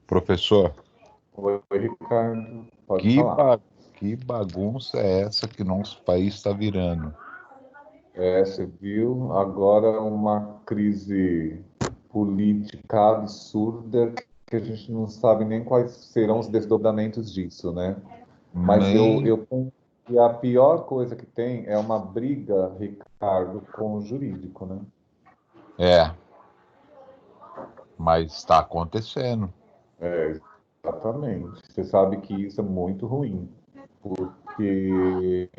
Professor, Oi, Ricardo, pode que, falar. ba- que bagunça é essa que nosso país está virando? Você viu agora uma crise política absurda que a gente não sabe nem quais serão os desdobramentos disso, né? Mas Nem. eu penso que a pior coisa que tem é uma briga, Ricardo, com o jurídico, né? É, mas está acontecendo. É, exatamente. Você sabe que isso é muito ruim, porque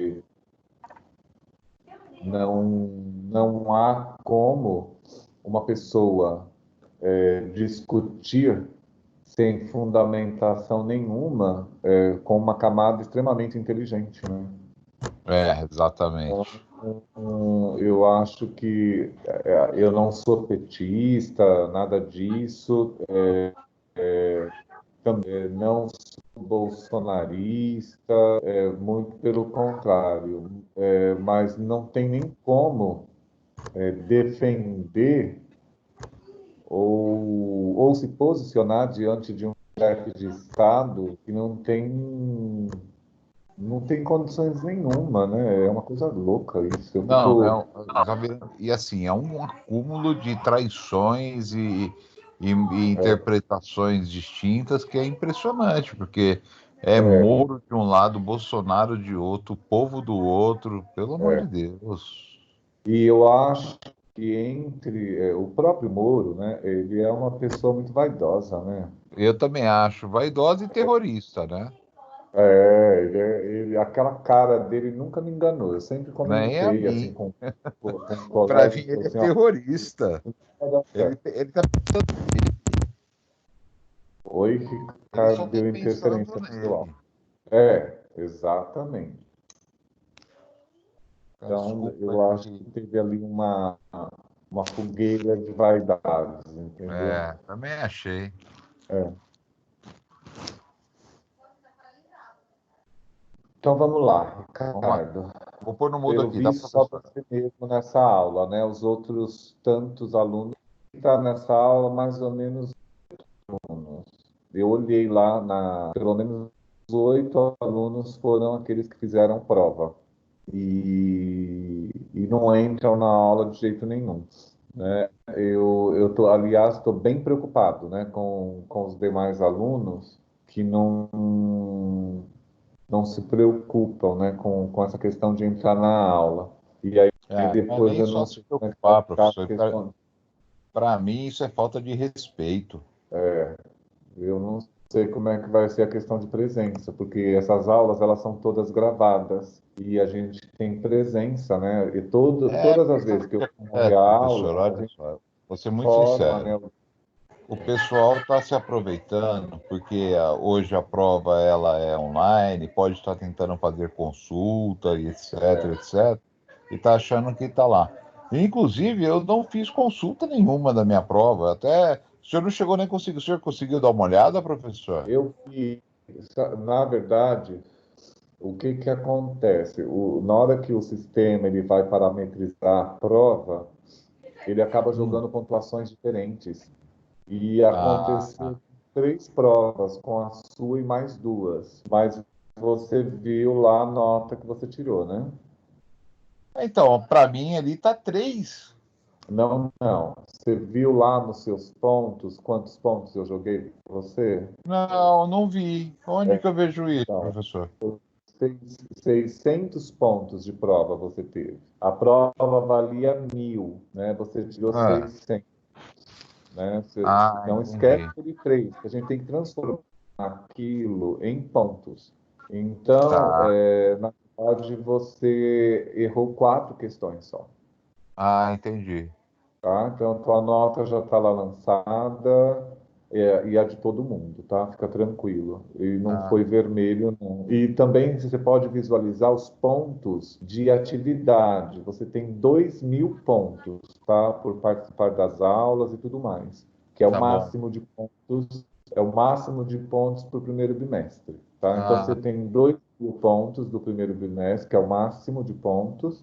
não há como uma pessoa discutir sem fundamentação nenhuma com uma camada extremamente inteligente, né? É, exatamente. Eu acho que eu não sou petista, nada disso, também não sou bolsonarista, muito pelo contrário, mas não tem nem como defender ou se posicionar diante de um chefe de Estado que não tem condições nenhuma, né? É uma coisa louca isso. Eu Não, fico. e assim, é um acúmulo de traições e interpretações distintas que é impressionante, porque é É, Moro de um lado, Bolsonaro de outro, povo do outro, pelo amor de é. Deus. E eu acho que entre o próprio Moro, né? Ele é uma pessoa muito vaidosa, né? Eu também acho, vaidosa e terrorista, né? Aquela cara dele nunca me enganou. Eu sempre Nem a comentei assim mim. com Para colegas, mim, falei ele é assim, ó, terrorista. não vai dar certo. Ele tá, Oi, ele só Ricardo, tá deu pensando interferência no seu nele. áudio. Exatamente. Então, Desculpa eu acho aí. que teve ali uma fogueira de vaidades, entendeu? É, também achei. É. Então, vamos lá, Vamos lá. Ricardo. Vou pôr no mudo Pelo aqui, tá, visto, só professor? você mesmo nessa aula, né? Os outros tantos alunos estão nessa aula, mais ou menos alunos. Eu olhei lá, pelo menos 8 alunos foram aqueles que fizeram prova. E não entram na aula de jeito nenhum, né? Aliás, estou bem preocupado, né, com os demais alunos que não se preocupam, né, com essa questão de entrar na aula. E aí Não é depois nem eu só não se sei como é que vai preocupar, ficar a professor. questão. Para mim, isso é falta de respeito. Eu não sei como é que vai ser a questão de presença, porque essas aulas elas são todas gravadas e a gente tem presença, né? E todas as Porque sabe vezes o que que eu fui acontece, à professor? aula, a Olha gente só, vou ser muito forma, sincero. né? O pessoal está se aproveitando porque hoje a prova ela é online, pode estar tentando fazer consulta e etc, etc, e está achando que está lá. Inclusive, eu não fiz consulta nenhuma da minha prova. Até o senhor não chegou nem conseguiu. O senhor conseguiu dar uma olhada, professor? Eu que, na verdade, o que que acontece? Na hora que o sistema ele vai parametrizar a prova, ele acaba Hum. jogando pontuações diferentes. E Ah, aconteceu 3 provas com a sua e mais 2. Mas você viu lá a nota que você tirou, né? então, para mim ali tá 3. Não, não. Você viu lá nos seus pontos quantos pontos eu joguei para você? Não, não vi. Onde que eu vejo isso, Então, professor? 600 pontos de prova você teve. A prova valia 1.000, né? Você tirou Ah, 600, né? Você não esquece entendi. de 3, que a gente tem que transformar aquilo em pontos. Então, Tá. na verdade, você errou 4 questões só. Entendi. Tá? Então, a tua nota já está lá lançada, e a de todo mundo, tá? Fica tranquilo. E não Ah, foi vermelho, não. E também você pode visualizar os pontos de atividade. Você tem 2.000 pontos, tá? Por participar das aulas e tudo mais, que é o tá bom. máximo de pontos, é o máximo de pontos para o primeiro bimestre, tá? Então, você Ah, tem 2.000 pontos do primeiro bimestre, que é o máximo de pontos,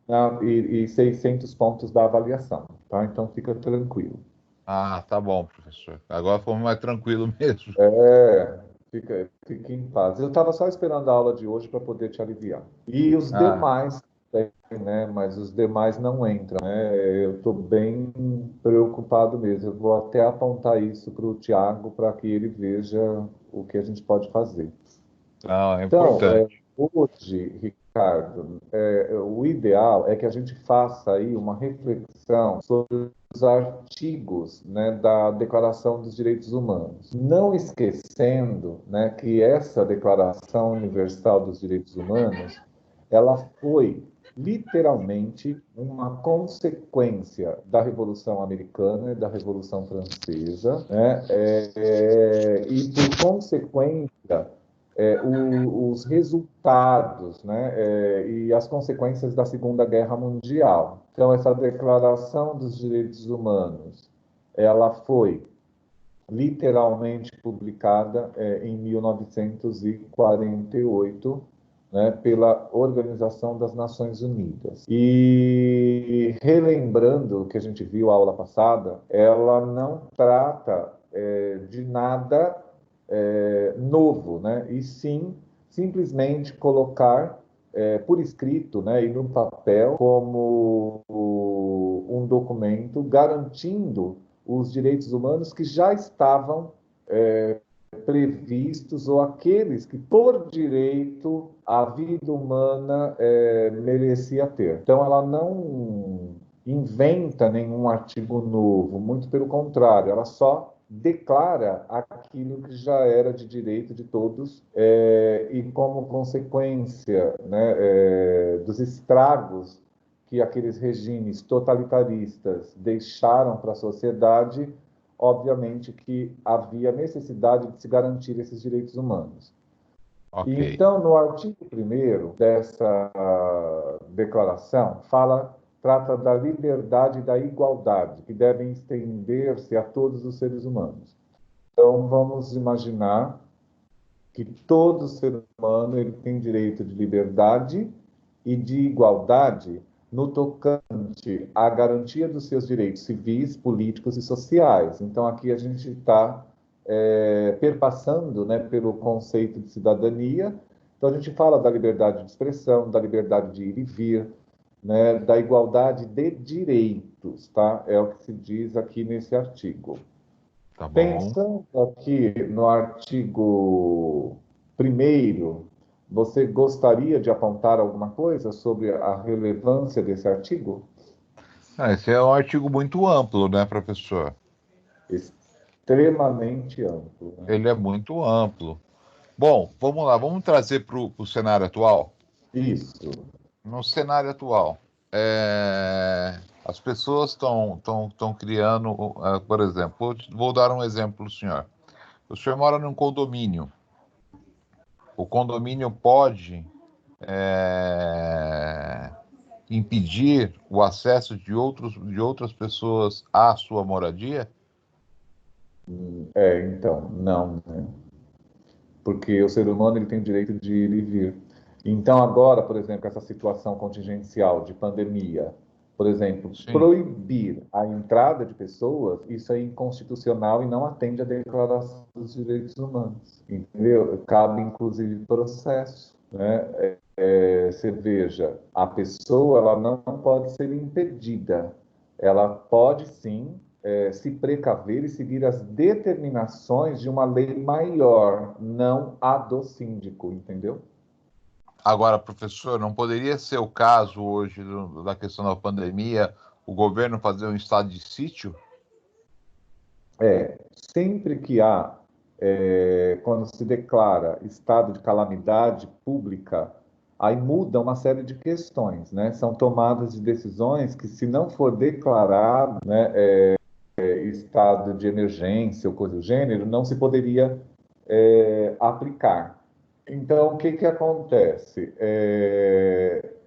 tá, e 600 pontos da avaliação, tá? Então fica tranquilo. Ah, tá bom, professor. Agora fomos mais tranquilo mesmo. É, fica em paz. Eu estava só esperando a aula de hoje para poder te aliviar. E os Ah, demais, né? Mas os demais não entram, né? Eu estou bem preocupado mesmo. Eu vou até apontar isso para o Tiago para que ele veja o que a gente pode fazer. não, é Então, importante. hoje, Ricardo, o ideal é que a gente faça aí uma reflexão sobre os artigos, né, da Declaração dos Direitos Humanos. Não esquecendo, né, que essa Declaração Universal dos Direitos Humanos, ela foi literalmente uma consequência da Revolução Americana e da Revolução Francesa, né, e por consequência os resultados, né, e as consequências da Segunda Guerra Mundial. Então, essa Declaração dos Direitos Humanos, ela foi literalmente publicada em 1948, né, pela Organização das Nações Unidas. E relembrando o que a gente viu a aula passada, ela não trata de nada novo, né? E sim simplesmente colocar por escrito, né, e no papel como um documento garantindo os direitos humanos que já estavam previstos ou aqueles que por direito a vida humana merecia ter. Então ela não inventa nenhum artigo novo, muito pelo contrário, ela só declara aquilo que já era de direito de todos e como consequência, né, dos estragos que aqueles regimes totalitaristas deixaram para a sociedade, obviamente que havia necessidade de se garantir esses direitos humanos. E Ok. então, no artigo 1º dessa declaração, trata da liberdade e da igualdade, que devem estender-se a todos os seres humanos. Então, vamos imaginar que todo ser humano ele tem direito de liberdade e de igualdade no tocante à garantia dos seus direitos civis, políticos e sociais. Então, aqui a gente está perpassando, né, pelo conceito de cidadania. Então, a gente fala da liberdade de expressão, da liberdade de ir e vir, né, da igualdade de direitos, tá? É o que se diz aqui nesse artigo. Tá bom. Pensando aqui no artigo 1º, você gostaria de apontar alguma coisa sobre a relevância desse artigo? Ah, esse é um artigo muito amplo, né, professor? Extremamente amplo, né? Ele é muito amplo. Bom, vamos lá, vamos trazer para o cenário atual. Isso. No cenário atual, as pessoas estão criando, por exemplo, vou dar um exemplo para o senhor. O senhor mora num condomínio. O condomínio pode é, impedir o acesso de outras pessoas à sua moradia? Então, não, né? Porque o ser humano ele tem o direito de ir e vir. Então, agora, por exemplo, essa situação contingencial de pandemia, por exemplo, Sim. proibir a entrada de pessoas, isso é inconstitucional e não atende à Declaração dos Direitos Humanos, entendeu? Cabe, inclusive, processo, né? Você veja, a pessoa ela não pode ser impedida, ela pode sim se precaver e seguir as determinações de uma lei maior, não a do síndico, entendeu? Agora, professor, não poderia ser o caso hoje da questão da pandemia, o governo fazer um estado de sítio? Sempre que há, quando se declara estado de calamidade pública, aí muda uma série de questões, né? São tomadas de decisões que, se não for declarado, né, estado de emergência ou coisa do gênero, não se poderia aplicar. Então, o que que acontece?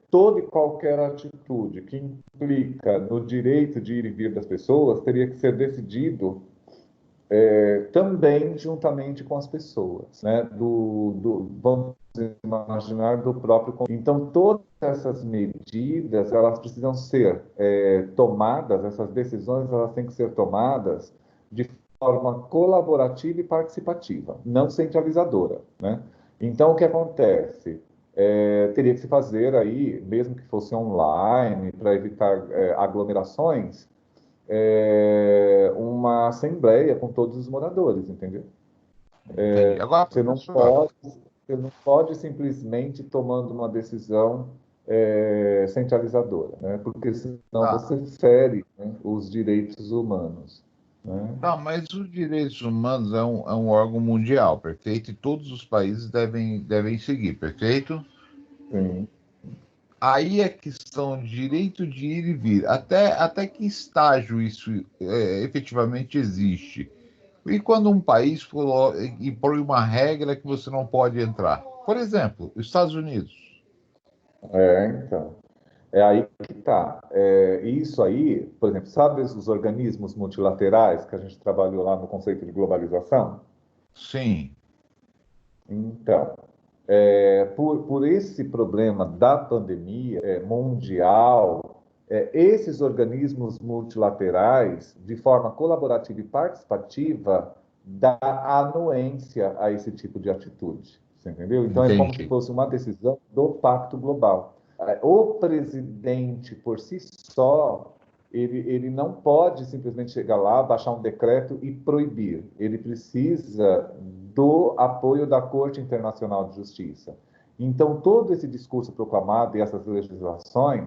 Toda e qualquer atitude que implica no direito de ir e vir das pessoas teria que ser decidido também juntamente com as pessoas, né? Vamos imaginar do próprio. Então, todas essas medidas, elas precisam ser tomadas, essas decisões, elas têm que ser tomadas de forma colaborativa e participativa, não centralizadora, né? Então, o que acontece? Teria que se fazer aí, mesmo que fosse online, para evitar aglomerações, uma assembleia com todos os moradores, entendeu? Entendi. Agora, Você não professor, pode, você não pode simplesmente tomando uma decisão centralizadora, né? Porque senão tá, você fere, né, os direitos humanos, né? tá, mas os direitos humanos é um órgão mundial, perfeito? E todos os países devem seguir, perfeito? Sim. Aí é questão de direito de ir e vir. Até que estágio isso efetivamente existe? E quando um país impõe uma regra que você não pode entrar? Por exemplo, os Estados Unidos. Então. É aí que está. Isso aí, por exemplo, sabe os organismos multilaterais que a gente trabalhou lá no conceito de globalização? Sim, Então, por esse problema da pandemia mundial, esses organismos multilaterais, de forma colaborativa e participativa, dá anuência a esse tipo de atitude. Você entendeu? Então, é como se entendi. fosse uma decisão do Pacto Global. O presidente, por si só, ele não pode simplesmente chegar lá, baixar um decreto e proibir. Ele precisa do apoio da Corte Internacional de Justiça. Então, todo esse discurso proclamado e essas legislações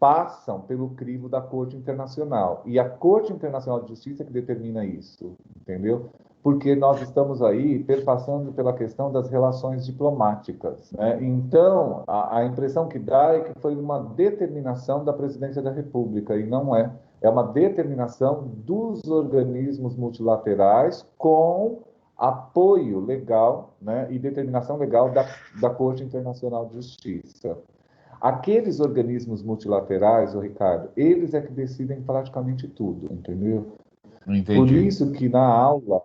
passam pelo crivo da Corte Internacional. E a Corte Internacional de Justiça é que determina isso, entendeu? Porque nós estamos aí perpassando pela questão das relações diplomáticas, né? Então, a impressão que dá é que foi uma determinação da Presidência da República, e não é. É uma determinação dos organismos multilaterais com apoio legal, né, e determinação legal da Corte Internacional de Justiça. Aqueles organismos multilaterais, o Ricardo, eles é que decidem praticamente tudo, entendeu? Por Entendi. isso que na aula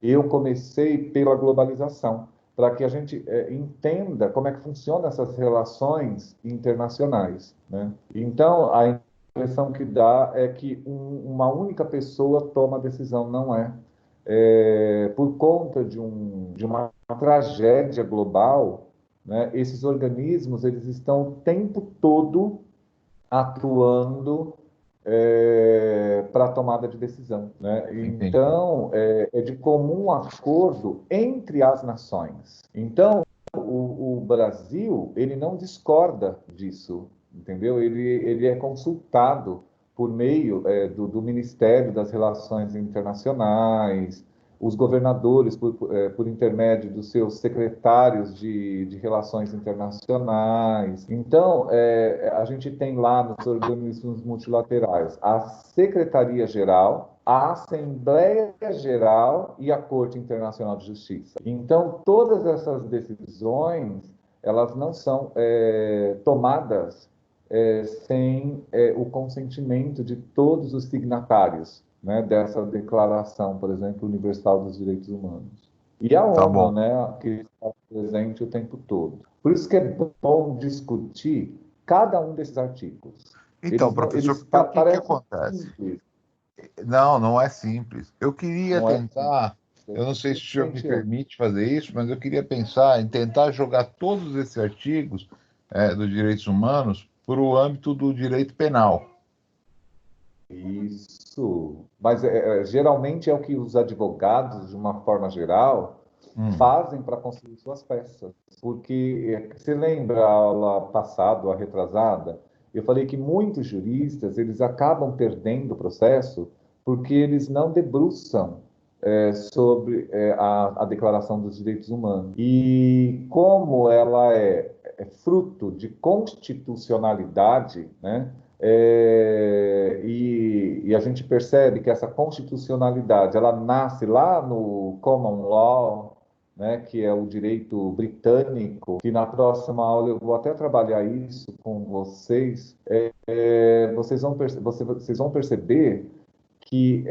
eu comecei pela globalização, para que a gente entenda como é que funcionam essas relações internacionais, né? Então, a impressão que dá é que uma única pessoa toma a decisão, não é? Por conta de uma tragédia global, né, esses organismos eles estão o tempo todo atuando para a tomada de decisão, né? Entendi. Então, é de comum acordo entre as nações. Então, o Brasil, ele não discorda disso, entendeu? Ele é consultado por meio do Ministério das Relações Internacionais, os governadores, por intermédio dos seus secretários de Relações Internacionais. Então, a gente tem lá nos organismos multilaterais a Secretaria-Geral, a Assembleia Geral e a Corte Internacional de Justiça. Então, todas essas decisões, elas não são tomadas sem o consentimento de todos os signatários, né, dessa declaração, por exemplo, universal dos direitos humanos. E a Tá ONU, bom. né, que está presente o tempo todo. Por isso que é bom discutir cada um desses artigos. Então, professor, Eles porque o que parecem acontece? simples, Não, não é simples. Eu queria não é simples, tentar, é eu não sei se o senhor me simplesmente é. permite fazer isso, mas eu queria pensar em tentar jogar todos esses artigos dos direitos humanos para o âmbito do direito penal. Isso. Mas geralmente é o que os advogados, de uma forma geral, Hum, fazem para construir suas peças. Porque você lembra a aula passada, a retrasada, eu falei que muitos juristas eles acabam perdendo o processo porque eles não debruçam sobre a Declaração dos Direitos Humanos. E como ela é fruto de constitucionalidade, né? E a gente percebe que essa constitucionalidade ela nasce lá no Common Law, né, que é o direito britânico, que na próxima aula eu vou até trabalhar isso com vocês. Vocês vão perceber que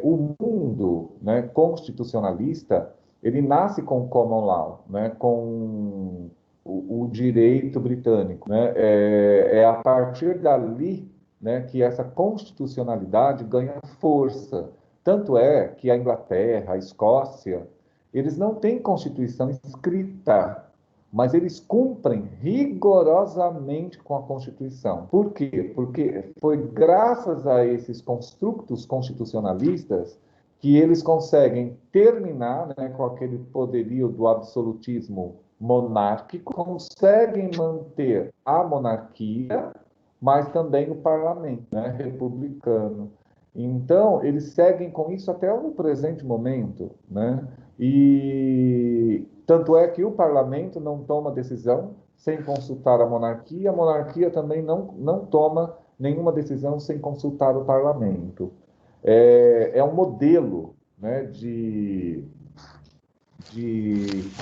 o mundo, né, constitucionalista, ele nasce com o common law, né, com o direito britânico, né? É a partir dali, né, que essa constitucionalidade ganha força. Tanto é que a Inglaterra, a Escócia, eles não têm constituição escrita, mas eles cumprem rigorosamente com a Constituição. Por quê? Porque foi graças a esses construtos constitucionalistas que eles conseguem terminar, né, com aquele poderio do absolutismo monárquico, conseguem manter a monarquia, mas também o parlamento, né, republicano. Então, eles seguem com isso até o presente momento, né? E tanto é que o parlamento não toma decisão sem consultar a monarquia também não toma nenhuma decisão sem consultar o parlamento. É um modelo, né, de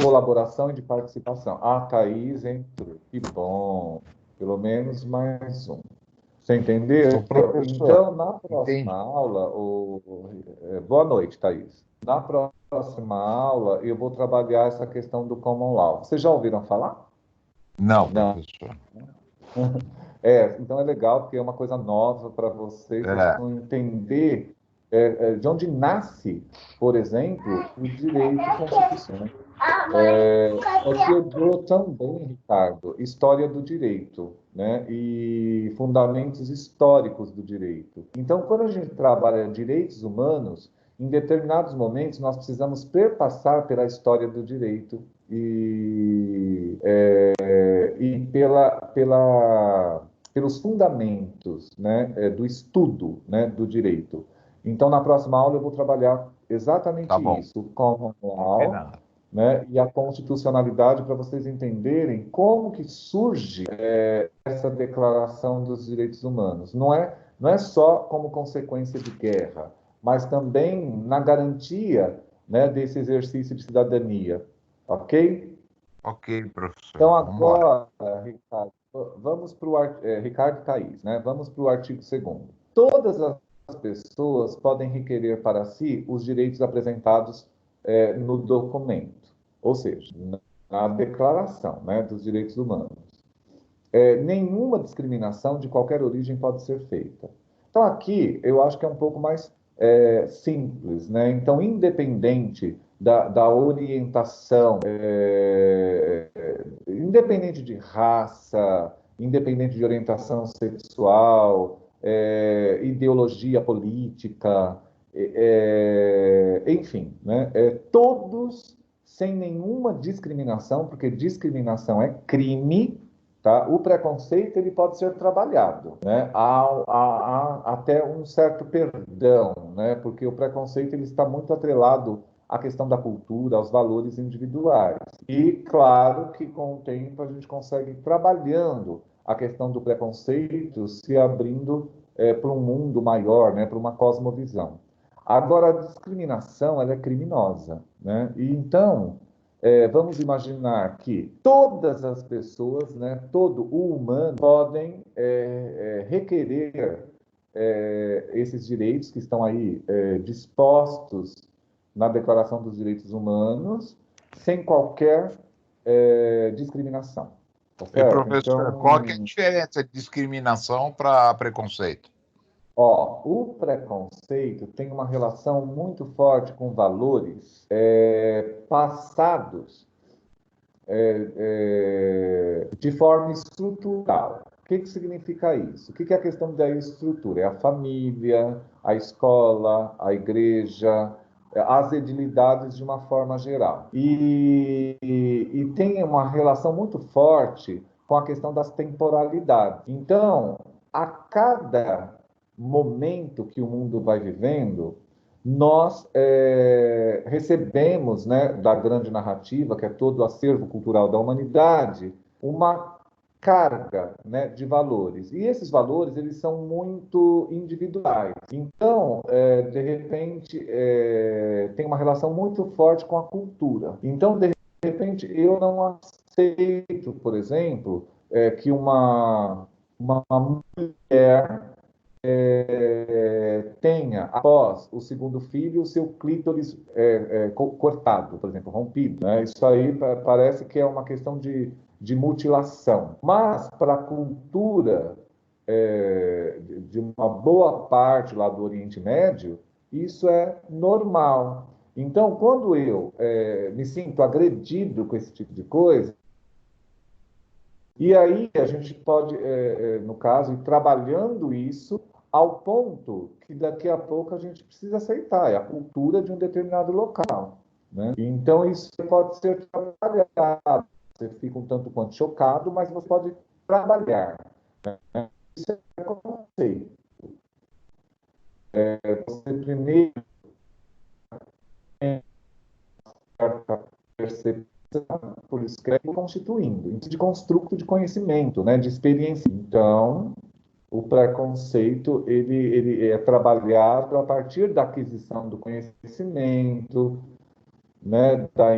colaboração e de participação. Ah, Thaís entrou. Que bom. Pelo menos mais um. Você entendeu? Ô, professor, Então, na próxima entendi. aula, boa noite, Thaís. Na próxima aula, eu vou trabalhar essa questão do common law. Vocês já ouviram falar? Não, Não. professor. Então é legal, porque é uma coisa nova para vocês É, vão entender de onde nasce, por exemplo, o direito constitucional. É que eu dou também, Ricardo, história do direito, né? E fundamentos históricos do direito. Então, quando a gente trabalha direitos humanos, em determinados momentos nós precisamos perpassar pela história do direito e pelos fundamentos, né, do estudo, né, do direito. Então, na próxima aula eu vou trabalhar tá exatamente bom. isso, common law, Combinado. né, e a constitucionalidade para vocês entenderem como que surge essa Declaração dos Direitos Humanos. Não é só como consequência de guerra, mas também na garantia, né, desse exercício de cidadania, ok? Ok, professor. Então Vamos embora. agora, Ricardo, vamos para o Ricardo e Thaís, né? Vamos para o artigo 2º. Todas as pessoas podem requerer para si os direitos apresentados no documento, ou seja, na Declaração, né, dos Direitos Humanos. Nenhuma discriminação de qualquer origem pode ser feita. Então, aqui, eu acho que é um pouco mais simples, né? Então, independente da orientação, independente de raça, independente de orientação sexual, ideologia política, enfim, né? Todos sem nenhuma discriminação, porque discriminação é crime, tá? O preconceito ele pode ser trabalhado, né? Há até um certo perdão, né? Porque o preconceito ele está muito atrelado à questão da cultura, aos valores individuais. E claro que com o tempo a gente consegue ir trabalhando a questão do preconceito, se abrindo para um mundo maior, né? Para uma cosmovisão. Agora, a discriminação ela é criminosa, né? E então vamos imaginar que todas as pessoas, né, todo o humano, podem requerer esses direitos que estão aí dispostos na Declaração dos Direitos Humanos, sem qualquer discriminação. Tá E, certo? professor, qual que é a Então, diferença de discriminação para preconceito? o preconceito tem uma relação muito forte com valores passados de forma estrutural. O que significa isso? O que é a questão da estrutura? É a família, a escola, a igreja, as edilidades de uma forma geral. E tem uma relação muito forte com a questão das temporalidades. Então, a cada momento que o mundo vai vivendo, nós recebemos, né, da grande narrativa, que é todo o acervo cultural da humanidade, uma carga, né, de valores. E esses valores, eles são muito individuais. Então, de repente, tem uma relação muito forte com a cultura. Então, de repente, eu não aceito, por exemplo, que uma mulher tenha, após o segundo filho, o seu clítoris cortado, por exemplo, rompido, né? Isso aí parece que é uma questão de mutilação. Mas, para a cultura de uma boa parte lá do Oriente Médio, isso é normal. Então, quando eu me sinto agredido com esse tipo de coisa, e aí a gente pode, no caso, ir trabalhando isso ao ponto que daqui a pouco a gente precisa aceitar, é a cultura de um determinado local, né? Então isso pode ser trabalhado, você fica um tanto quanto chocado, mas você pode trabalhar, né? Isso é conceito. Você primeiro tem certa percepção, por isso que é constituindo, de construto de conhecimento, né, de experiência. Então, o preconceito ele é trabalhado a partir da aquisição do conhecimento, né, da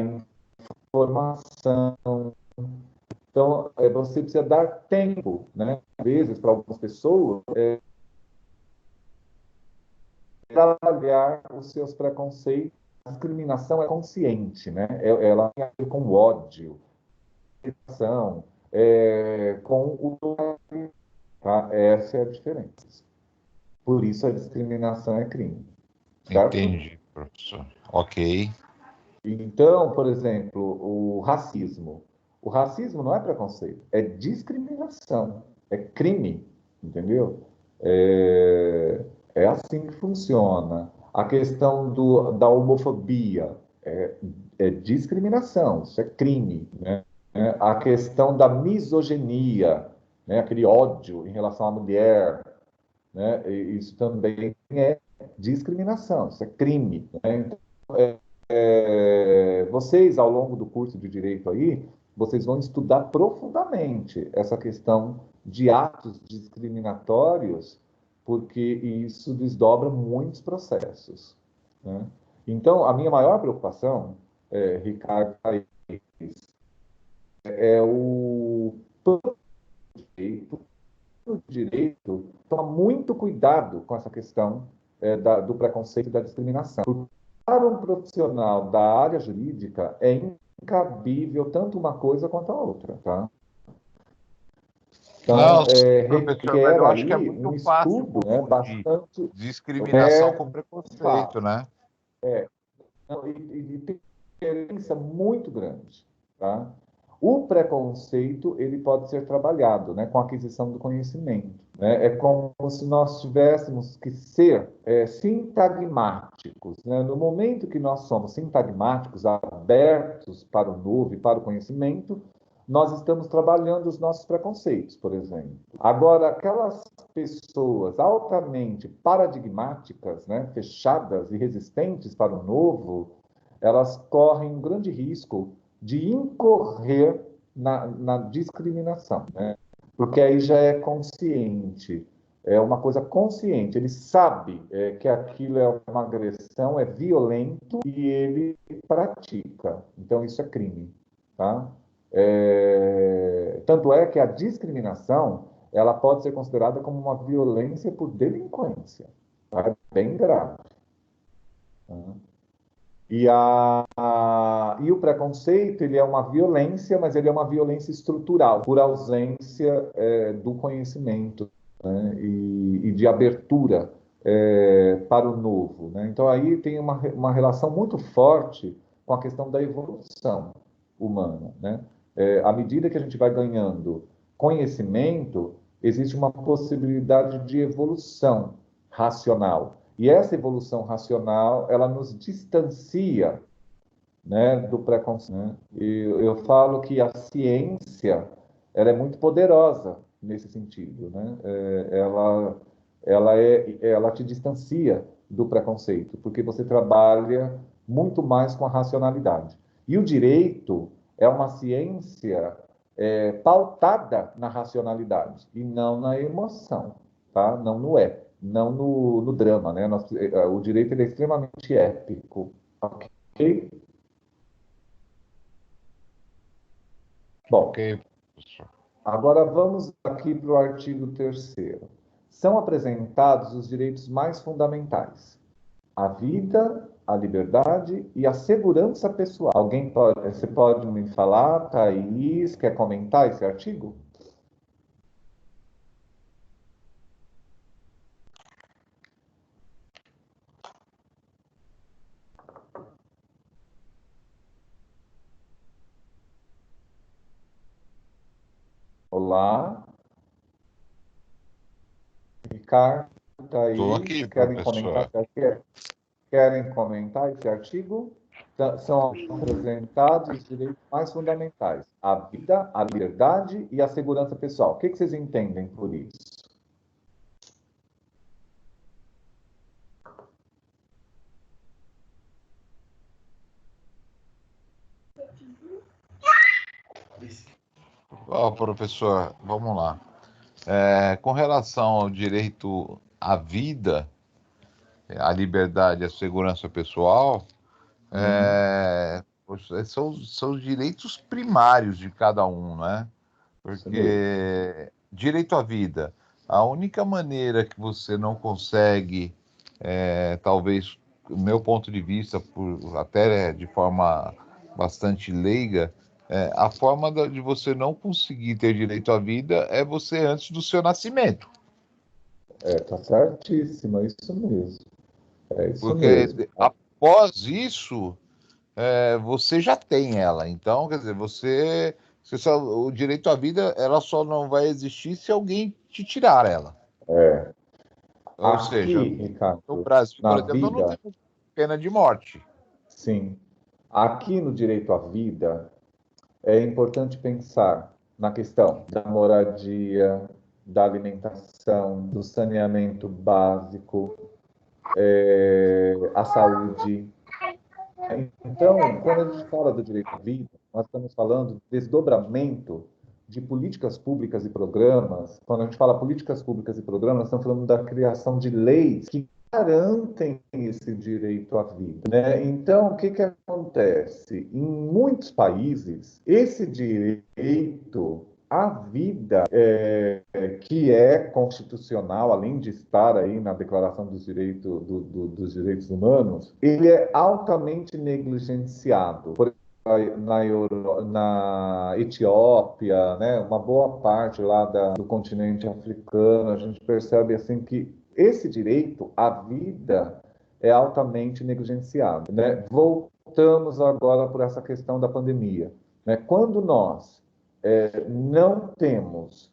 informação. Então, você precisa dar tempo, né? Às vezes, para algumas pessoas, trabalhar os seus preconceitos. A discriminação é consciente, né? Ela tem a ver com o ódio, com o... Tá? Essa é a diferença. Por isso a discriminação é crime, certo? Entendi, professor. Ok. Então, por exemplo, o racismo. O racismo não é preconceito, é discriminação, é crime, entendeu? É, é assim que funciona. A questão da homofobia é discriminação, isso é crime, né? A questão da misoginia, né? Aquele ódio em relação à mulher, né? Isso também é discriminação, isso é crime, né? Então, vocês, ao longo do curso de Direito aí, vocês vão estudar profundamente essa questão de atos discriminatórios, porque isso desdobra muitos processos, né? Então, a minha maior preocupação, Ricardo, é o direito toma muito cuidado com essa questão do preconceito e da discriminação. Para um profissional da área jurídica, é incabível tanto uma coisa quanto a outra, tá? Não, Então, professor, mas requer eu acho que é aí muito um fácil estudo, né, confundir bastante discriminação com preconceito, fácil. né? E tem diferença muito grande, tá? O preconceito, ele pode ser trabalhado, né, com a aquisição do conhecimento, né? É como se nós tivéssemos que ser sintagmáticos, né? No momento que nós somos sintagmáticos, abertos para o novo e para o conhecimento, nós estamos trabalhando os nossos preconceitos, por exemplo. Agora, aquelas pessoas altamente paradigmáticas, né, fechadas e resistentes para o novo, elas correm um grande risco de incorrer na discriminação, né? Porque aí já é consciente, é uma coisa consciente. Ele sabe que aquilo é uma agressão, é violento e ele pratica. Então isso é crime, tá? Tanto é que a discriminação ela pode ser considerada como uma violência por delinquência, tá? É bem grave. Tá? E o preconceito, ele é uma violência, mas ele é uma violência estrutural, por ausência do conhecimento, né? E de abertura para o novo, né? Então, aí tem uma relação muito forte com a questão da evolução humana, né? À medida que a gente vai ganhando conhecimento, existe uma possibilidade de evolução racional. E essa evolução racional, ela nos distancia, né, do preconceito, né? E eu falo que a ciência, ela é muito poderosa nesse sentido, né? Ela te distancia do preconceito, porque você trabalha muito mais com a racionalidade. E o direito é uma ciência pautada na racionalidade e não na emoção, tá? Não no não no drama, né? O direito ele é extremamente épico, ok? Ok, Bom, professor. agora vamos aqui para o artigo 3º. são apresentados os direitos mais fundamentais: a vida, a liberdade e a segurança pessoal. Você pode me falar, Thaís, quer comentar esse artigo? Olá, Ricardo, Estou Thaís, aqui, querem comentar? professor. Querem comentar esse artigo? São apresentados os direitos mais fundamentais: a vida, a liberdade e a segurança pessoal. O que vocês entendem por isso? Professor, vamos lá. Com relação ao direito à vida, à liberdade e à segurança pessoal, são os direitos primários de cada um, né? Isso mesmo. Porque direito à vida, a única maneira que você não consegue, talvez, do meu ponto de vista, até de forma bastante leiga, a forma de você não conseguir ter direito à vida é você antes do seu nascimento. Tá certíssimo, é isso mesmo. É isso Porque mesmo. após isso, você já tem ela. Então, quer dizer, o direito à vida, ela só não vai existir se alguém te tirar ela. É. Ou seja, Aqui, no Ricardo, Brasil, na por exemplo, nós não vida, temos pena de morte. sim. Aqui no direito à vida, é importante pensar na questão da moradia, da alimentação, do saneamento básico, a saúde. Então, quando a gente fala do direito à vida, nós estamos falando do desdobramento de políticas públicas e programas. Quando a gente fala políticas públicas e programas, nós estamos falando da criação de leis que garantem esse direito à vida, né? Então, o que que acontece? Em muitos países, esse direito à vida que é constitucional, além de estar aí na Declaração dos Direitos Humanos, ele é altamente negligenciado. Por exemplo, na Etiópia, né, uma boa parte lá do continente africano, a gente percebe assim que esse direito à vida é altamente negligenciado, né? Voltamos agora por essa questão da pandemia, né? Quando nós não temos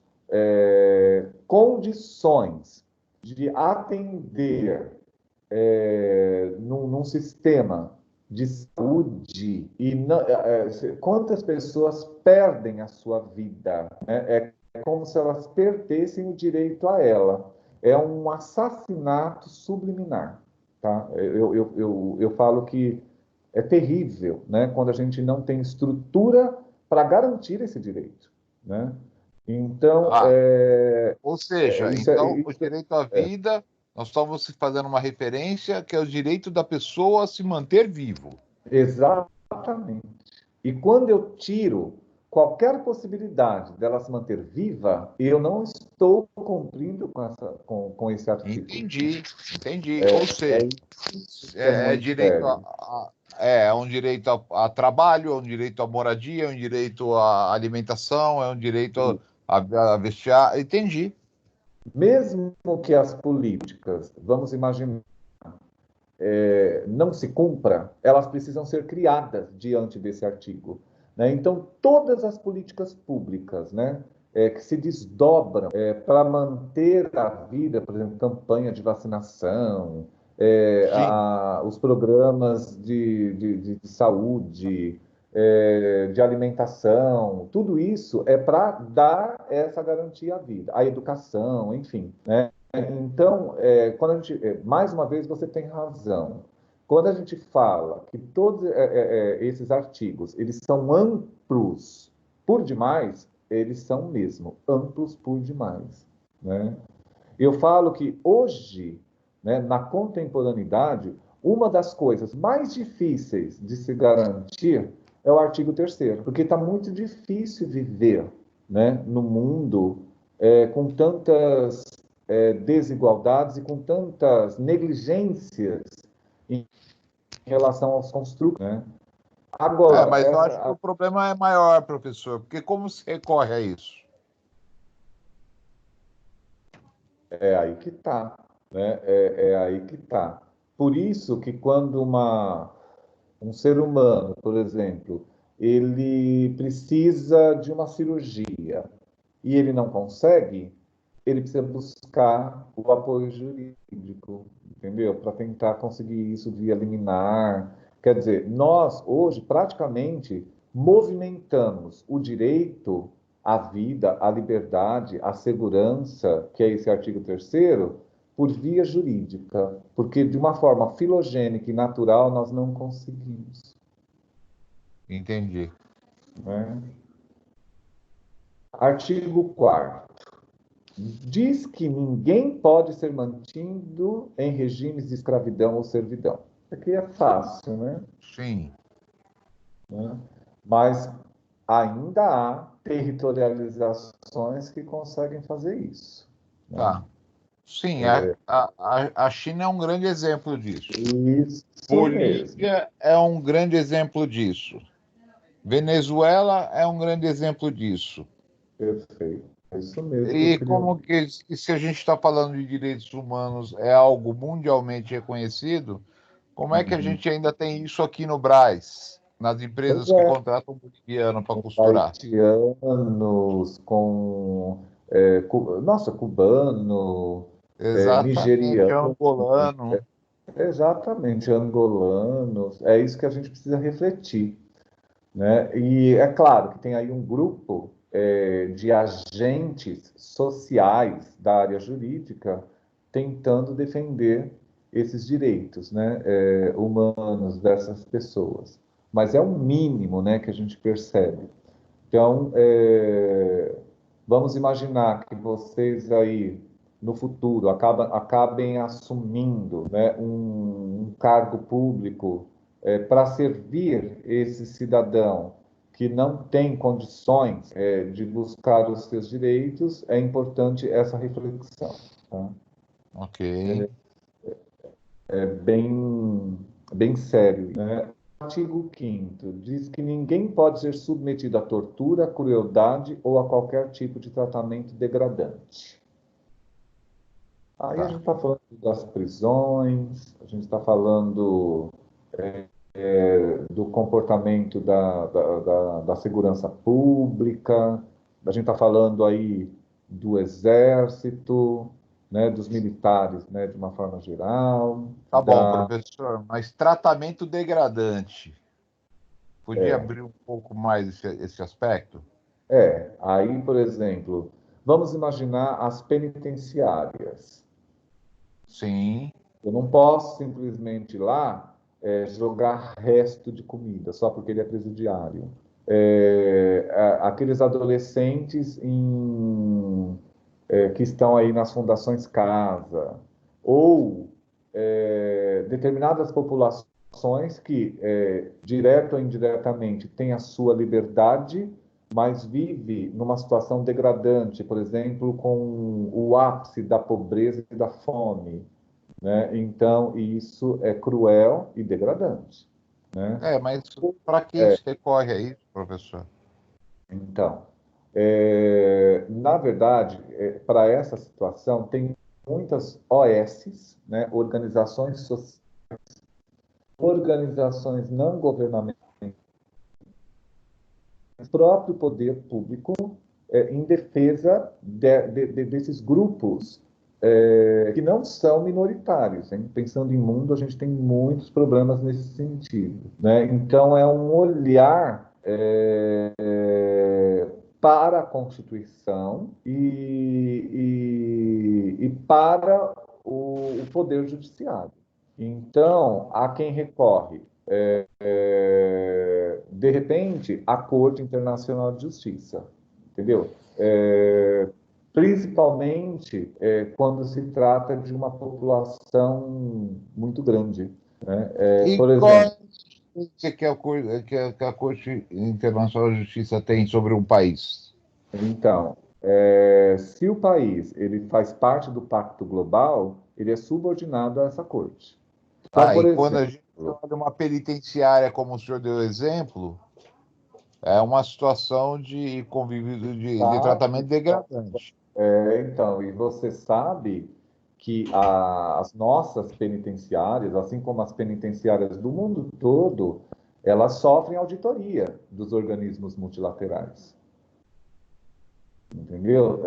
condições de atender num sistema de saúde e quantas pessoas perdem a sua vida, né? É como se elas perdessem o direito a ela. É um assassinato subliminar, tá? Eu falo que é terrível, né? Quando a gente não tem estrutura para garantir esse direito, né? Então, Ah, ou seja, então o isso direito à vida, nós estamos fazendo uma referência que é o direito da pessoa a se manter vivo. exatamente. E quando eu tiro qualquer possibilidade dela se manter viva, eu não estou cumprindo com esse artigo. Entendi. Ou seja, Isso que é é muito direito sério. é um direito a trabalho, é um direito à moradia, é um direito à alimentação, é um direito a vestiar. Entendi. Mesmo que as políticas, vamos imaginar, não se cumpra, elas precisam ser criadas diante desse artigo, né? Então, todas as políticas públicas, né, que se desdobram para manter a vida, por exemplo, campanha de vacinação, Sim. os programas de saúde, de alimentação, tudo isso é para dar essa garantia à vida, à educação, enfim, né? Então, quando a gente, mais uma vez, você tem razão. Quando a gente fala que todos esses artigos eles são amplos por demais, eles são mesmo amplos por demais, né? Eu falo que hoje, né, na contemporaneidade, uma das coisas mais difíceis de se garantir é o artigo 3º, porque está muito difícil viver, né, no mundo com tantas desigualdades e com tantas negligências em relação aos construtos, né? Agora, Mas eu acho que o problema é maior, professor, porque como se recorre a isso? é aí que está, né? É aí que está. Por isso que quando um ser humano, por exemplo, ele precisa de uma cirurgia e ele não consegue, ele precisa buscar o apoio jurídico, entendeu? Para tentar conseguir isso via liminar. Quer dizer, nós hoje praticamente movimentamos o direito à vida, à liberdade, à segurança, que é esse artigo 3º, por via jurídica, porque de uma forma filogênica e natural nós não conseguimos, Entendi. né? Artigo 4º. Diz que ninguém pode ser mantido em regimes de escravidão ou servidão. Aqui é fácil, né? Sim. Mas ainda há territorializações que conseguem fazer isso, né? Tá. Sim, a China é um grande exemplo disso. Isso mesmo, Bolívia é um grande exemplo disso. Venezuela é um grande exemplo disso. perfeito. É isso mesmo que eu E queria como ouvir. que, se a gente está falando de direitos humanos, é algo mundialmente reconhecido, como é que a Uhum. gente ainda tem isso aqui no Brás, nas Pois empresas que é, contratam boliviano para com costurar? haitianos, com nossa, cubano, Exatamente, nigeriano, angolano. exatamente, angolanos. É isso que a gente precisa refletir, né? E é claro que tem aí um grupo de agentes sociais da área jurídica tentando defender esses direitos, né, humanos dessas pessoas. Mas é o mínimo, né, que a gente percebe. Então, vamos imaginar que vocês aí no futuro acabem assumindo, né, um cargo público para servir esse cidadão que não tem condições de buscar os seus direitos. É importante essa reflexão, tá? Ok. É bem sério, né? O artigo 5º diz que ninguém pode ser submetido à tortura, crueldade ou a qualquer tipo de tratamento degradante. Aí a Tá. gente está falando das prisões, a gente está falando do comportamento da segurança pública, a gente está falando aí do exército, né, dos militares, né, de uma forma geral, Tá bom, professor, mas tratamento degradante. Podia é, abrir um pouco mais esse aspecto? aí, por exemplo, vamos imaginar as penitenciárias. Sim. Eu não posso simplesmente ir lá jogar resto de comida só porque ele é presidiário. Aqueles adolescentes que estão aí nas fundações casa, ou determinadas populações que, direto ou indiretamente, têm a sua liberdade, mas vive numa situação degradante, por exemplo, com o ápice da pobreza e da fome, né? Então, isso é cruel e degradante, né? Mas para que isso recorre a isso, professor? Então, na verdade, para essa situação, tem muitas OSs, né, organizações sociais, organizações não governamentais, próprio poder público, em defesa desses grupos que não são minoritários, hein? Pensando em mundo, a gente tem muitos problemas nesse sentido, né? Então, é um olhar para a Constituição e para o Poder Judiciário. Então, há quem recorre, de repente, à Corte Internacional de Justiça, entendeu? Principalmente quando se trata de uma população muito grande, né? E Por qual é exemplo, a influência que a Corte Internacional de Justiça tem sobre um país? então, se o país ele faz parte do Pacto Global, ele é subordinado a essa corte. Então, Ah, por e quando a exemplo, gente olha uma penitenciária, como o senhor deu exemplo, é uma situação de convívio, de sabe? tratamento degradante. Então, e você sabe que as nossas penitenciárias, assim como as penitenciárias do mundo todo, elas sofrem auditoria dos organismos multilaterais. Entendeu?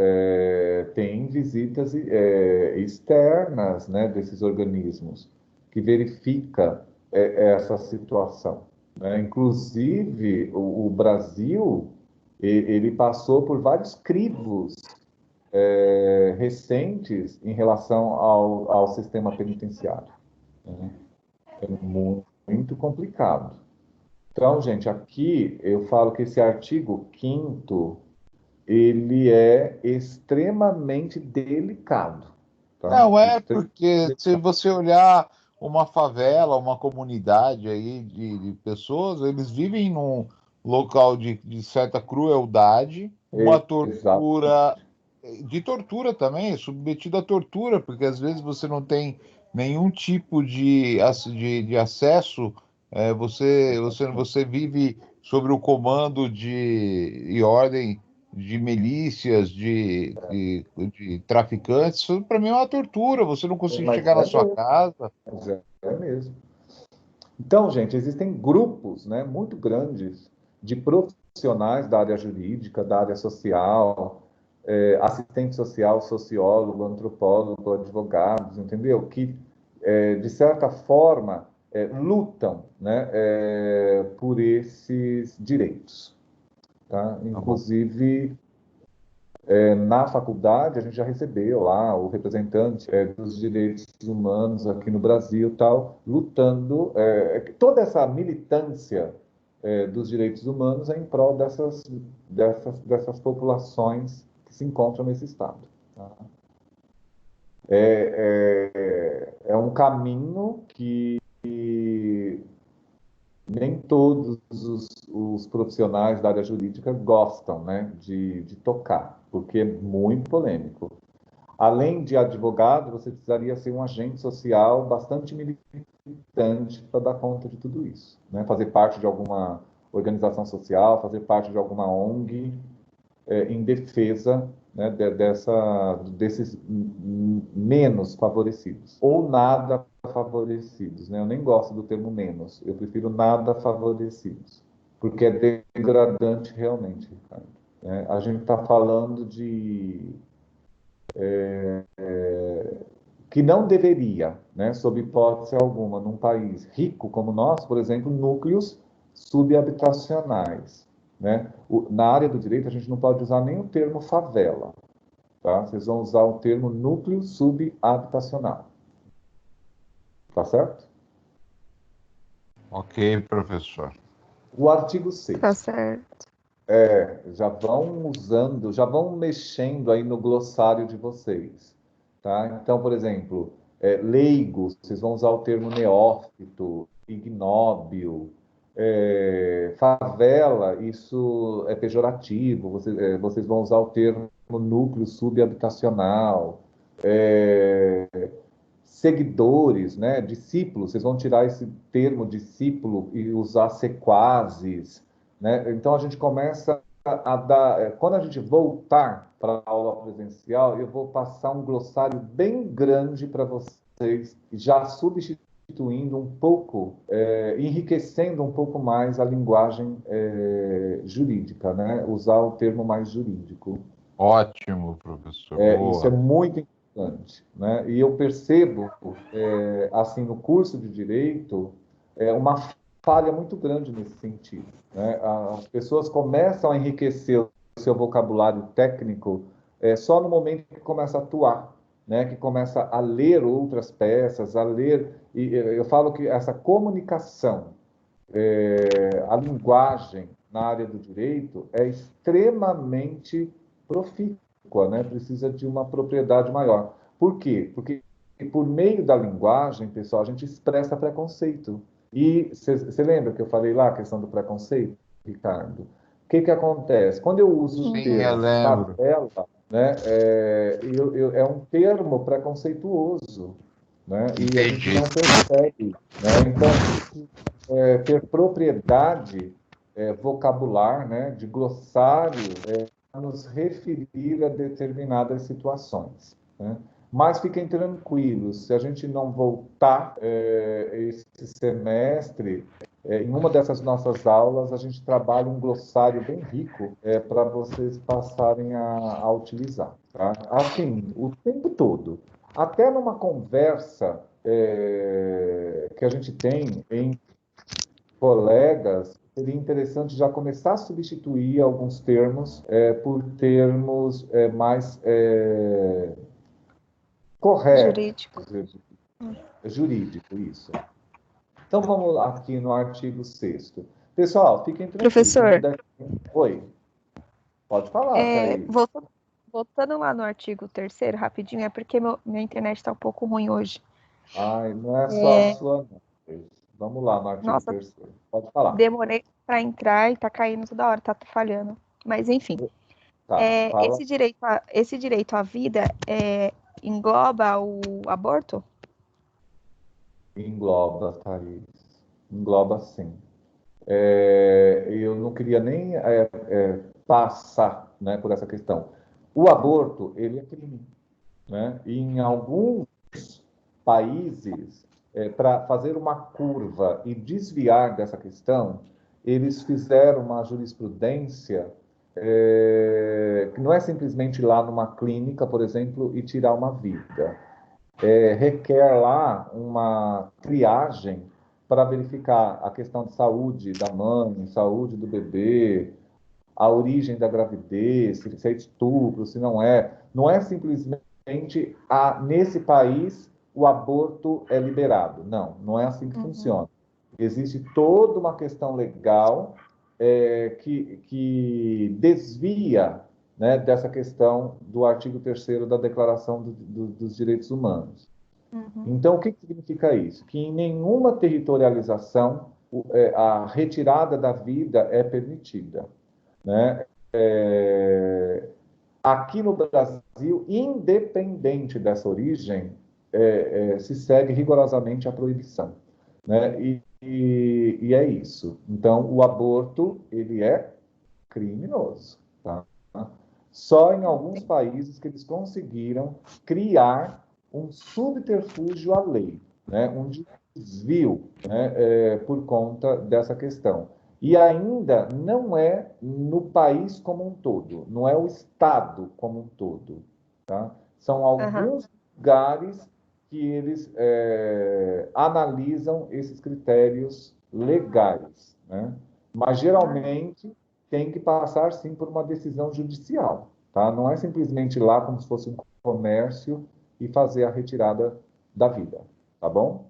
Tem visitas externas, né, desses organismos que verifica essa situação, né? Inclusive, o Brasil, ele passou por vários crivos recentes em relação ao sistema penitenciário, né? É muito complicado. Então, gente, aqui eu falo que esse artigo 5º ele é extremamente delicado, tá? Não é Extremamente porque se delicado. você olhar uma favela, uma comunidade aí de pessoas, eles vivem num local de certa crueldade, uma Exato. tortura, de tortura também, submetido à tortura, porque às vezes você não tem nenhum tipo de acesso, você vive sobre o comando e ordem de milícias, de traficantes, isso para mim é uma tortura. Você não conseguir Mas chegar na é sua mesmo, casa. mas é mesmo. Então, gente, existem grupos, né, muito grandes de profissionais da área jurídica, da área social, assistente social, sociólogo, antropólogo, advogados, entendeu? Que, de certa forma, lutam, né, por esses direitos, tá? Tá bom. Inclusive, na faculdade, a gente já recebeu lá o representante dos direitos humanos aqui no Brasil, tal, lutando. Toda essa militância dos direitos humanos é em prol dessas populações que se encontram nesse estado. Tá? É um caminho que nem todos os profissionais da área jurídica gostam, né, de tocar, porque é muito polêmico. Além de advogado, você precisaria ser um agente social bastante militante para dar conta de tudo isso, né? Fazer parte de alguma organização social, fazer parte de alguma ONG, em defesa, né, desses menos favorecidos, ou nada favorecidos, né? Eu nem gosto do termo menos, eu prefiro nada favorecidos, porque é degradante realmente, Ricardo. A gente está falando de que não deveria, né, sob hipótese alguma, num país rico como nós, por exemplo, núcleos subhabitacionais, né? Na área do direito, a gente não pode usar nem o termo favela, tá? Vocês vão usar o termo núcleo subhabitacional, tá certo? Ok, professor. O artigo Tá 6º. certo. Já vão usando, já vão mexendo aí no glossário de vocês, tá? Então, por exemplo, leigo, vocês vão usar o termo neófito, ignóbil, favela, isso é pejorativo, vocês vão usar o termo núcleo subhabitacional, é, seguidores, né, discípulos, vocês vão tirar esse termo discípulo e usar sequazes, né? Então a gente começa a dar, quando a gente voltar para a aula presencial, eu vou passar um glossário bem grande para vocês, já substituindo um pouco, enriquecendo um pouco mais a linguagem jurídica, né? Usar o termo mais jurídico. Ótimo, professor. Isso é Boa. muito importante, né? E eu percebo, assim, no curso de direito, uma falha muito grande nesse sentido, né? As pessoas começam a enriquecer o seu vocabulário técnico só no momento que começa a atuar, né? Que começa a ler outras peças, a ler. E eu falo que essa comunicação, a linguagem na área do direito é extremamente profícua, né? Precisa de uma propriedade maior. Por quê? Porque por meio da linguagem, pessoal, a gente expressa preconceito. E você lembra que eu falei lá a questão do preconceito, Ricardo? O que acontece? Quando eu uso o Sim. Sim, eu termo lembro. favela, né? É um termo preconceituoso, né? E a gente Entendi. não percebe, né? Então, ter propriedade vocabular, né, de glossário, para nos referir a determinadas situações, né? Mas fiquem tranquilos, se a gente não voltar esse semestre, em uma dessas nossas aulas, a gente trabalha um glossário bem rico para vocês passarem a utilizar, tá? Assim, o tempo todo. Até numa conversa que a gente tem em colegas, seria interessante já começar a substituir alguns termos por termos mais corretos, Jurídico. jurídico, isso. Então vamos lá aqui no artigo 6º. Pessoal, fiquem tranquilos, se não Professor, der... Oi, pode falar, Thaís. voltando lá no artigo 3º, rapidinho, é porque minha internet está um pouco ruim hoje. Ai, não é só a É, sua, não. Vamos lá no artigo nossa, 3º. Pode falar. demorei para entrar e tá caindo toda hora, tá falhando. Mas enfim, Tá, fala. esse direito à vida engloba o aborto? Engloba, Thaís. Engloba sim. Eu não queria nem passar, né, por essa questão. O aborto, ele é crime, né? E em alguns países, para fazer uma curva e desviar dessa questão, eles fizeram uma jurisprudência que não é simplesmente ir lá numa clínica, por exemplo, e tirar uma vida. Requer lá uma triagem para verificar a questão de saúde da mãe, saúde do bebê, a origem da gravidez, se é estupro, se não é. Não é simplesmente nesse país o aborto é liberado. Não, não é assim que Uhum. funciona. Existe toda uma questão legal que desvia, né, dessa questão do artigo 3º da Declaração dos Direitos Humanos. Uhum. Então, o que significa isso? Que em nenhuma territorialização a retirada da vida é permitida, né? Aqui no Brasil, independente dessa origem, se segue rigorosamente a proibição, né? E é isso. Então, o aborto, ele é criminoso, tá? Só em alguns países que eles conseguiram criar um subterfúgio à lei, né? Um desvio, né? Por conta dessa questão. E ainda não é no país como um todo, não é o Estado como um todo, tá? São Uhum. alguns lugares que eles analisam esses critérios legais, né? Mas geralmente tem que passar sim por uma decisão judicial, tá? Não é simplesmente ir lá como se fosse um comércio e fazer a retirada da vida, tá bom?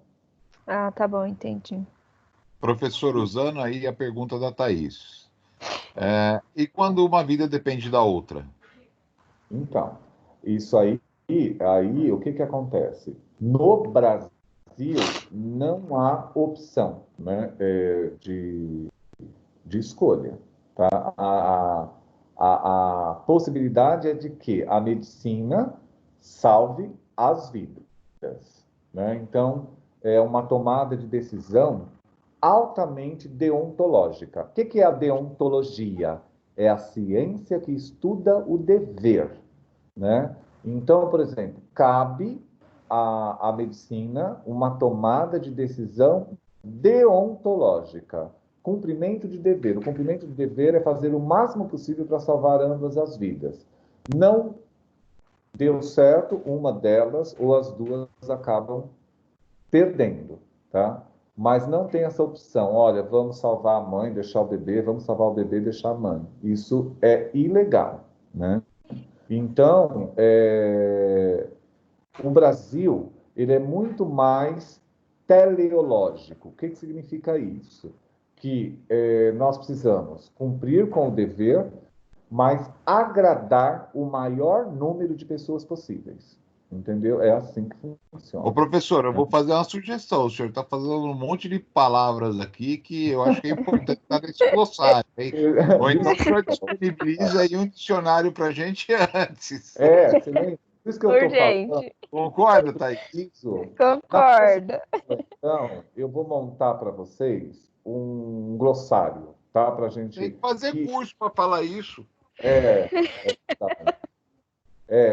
Ah, tá bom, entendi. Professor, usando aí a pergunta da Thaís. E quando uma vida depende da outra? Então, isso aí o que que acontece? No Brasil não há opção, né, de escolha, tá? A possibilidade é de que a medicina salve as vidas, né? Então, é uma tomada de decisão altamente deontológica. O que é a deontologia? É a ciência que estuda o dever, né? Então, por exemplo, cabe à medicina uma tomada de decisão deontológica, cumprimento de dever. O cumprimento de dever é fazer o máximo possível para salvar ambas as vidas. Não deu certo uma delas ou as duas acabam perdendo, tá? Mas não tem essa opção, olha, vamos salvar a mãe, deixar o bebê, vamos salvar o bebê, deixar a mãe. Isso é ilegal, né? Então, o Brasil, ele é muito mais teleológico. O que significa isso? Que nós precisamos cumprir com o dever, mas agradar o maior número de pessoas possíveis. Entendeu? É assim que Ô, funciona. professor, eu vou fazer uma sugestão. O senhor está fazendo um monte de palavras aqui que eu acho que é importante estar nesse glossário. Ou então já disponibiliza aí um dicionário para a gente antes. Você lembra? Por isso que eu estou falando. Urgente. Concorda, Thaís? Isso. Concordo. Então, eu vou montar para vocês um glossário, tá? Para a gente. Tem que fazer curso para falar isso. Tá.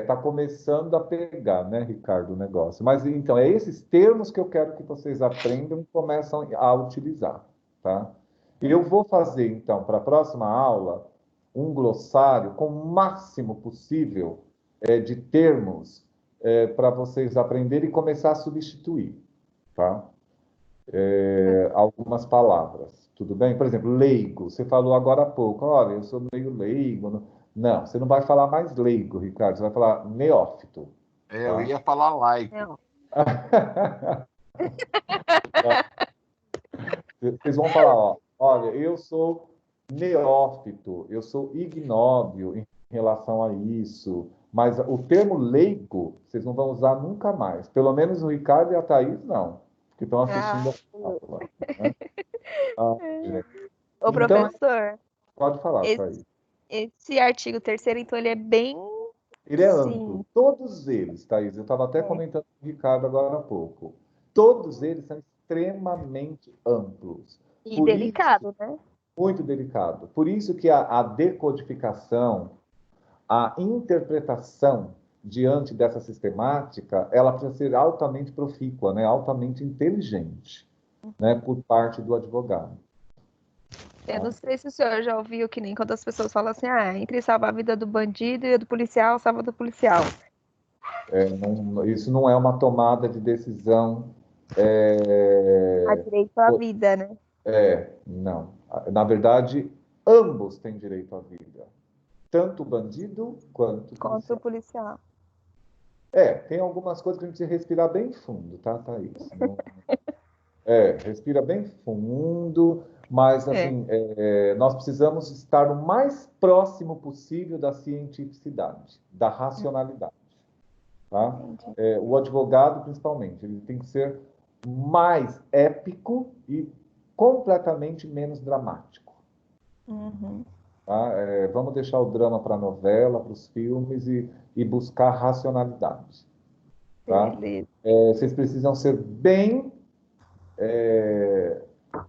Tá começando a pegar, né, Ricardo, o negócio. Mas então, é esses termos que eu quero que vocês aprendam e começam a utilizar, tá? E eu vou fazer, então, para a próxima aula, um glossário com o máximo possível de termos para vocês aprenderem e começar a substituir, tá? Algumas palavras, tudo bem? Por exemplo, leigo. Você falou agora há pouco, olha, eu sou meio leigo. Não, você não vai falar mais leigo, Ricardo, você vai falar neófito. Eu ia falar laico. Não. Vocês vão falar, ó, olha, eu sou neófito, eu sou ignóbil em relação a isso, mas o termo leigo vocês não vão usar nunca mais. Pelo menos o Ricardo e a Thaís não, que estão assistindo a aula. Né? Ô, Então, professor, pode falar, Thaís. esse artigo terceiro, então, ele é bem... Ele é Sim. amplo. Todos eles, Thaís, eu estava até comentando com o Ricardo agora há pouco. Todos eles são extremamente amplos. E Por delicado, isso, né? muito delicado. Por isso que a decodificação, a interpretação diante dessa sistemática, ela precisa ser altamente profícua, né? Altamente inteligente, né? Por parte do advogado. Eu não sei se o senhor já ouviu que nem quando as pessoas falam assim, entre salvar a vida do bandido e a do policial, salva a do policial. Isso não é uma tomada de decisão. Há direito à vida, né? Não. Na verdade, ambos têm direito à vida. Tanto o bandido quanto o Contra policial. o policial. Tem algumas coisas que a gente precisa respirar bem fundo, tá, Thaís? Respira bem fundo, mas assim, nós precisamos estar o mais próximo possível da cientificidade, da racionalidade. Tá? O advogado, principalmente, ele tem que ser mais épico e completamente menos dramático. Uhum. Tá? Vamos deixar o drama para a novela, para os filmes e buscar racionalidade. Tá? Vocês precisam ser bem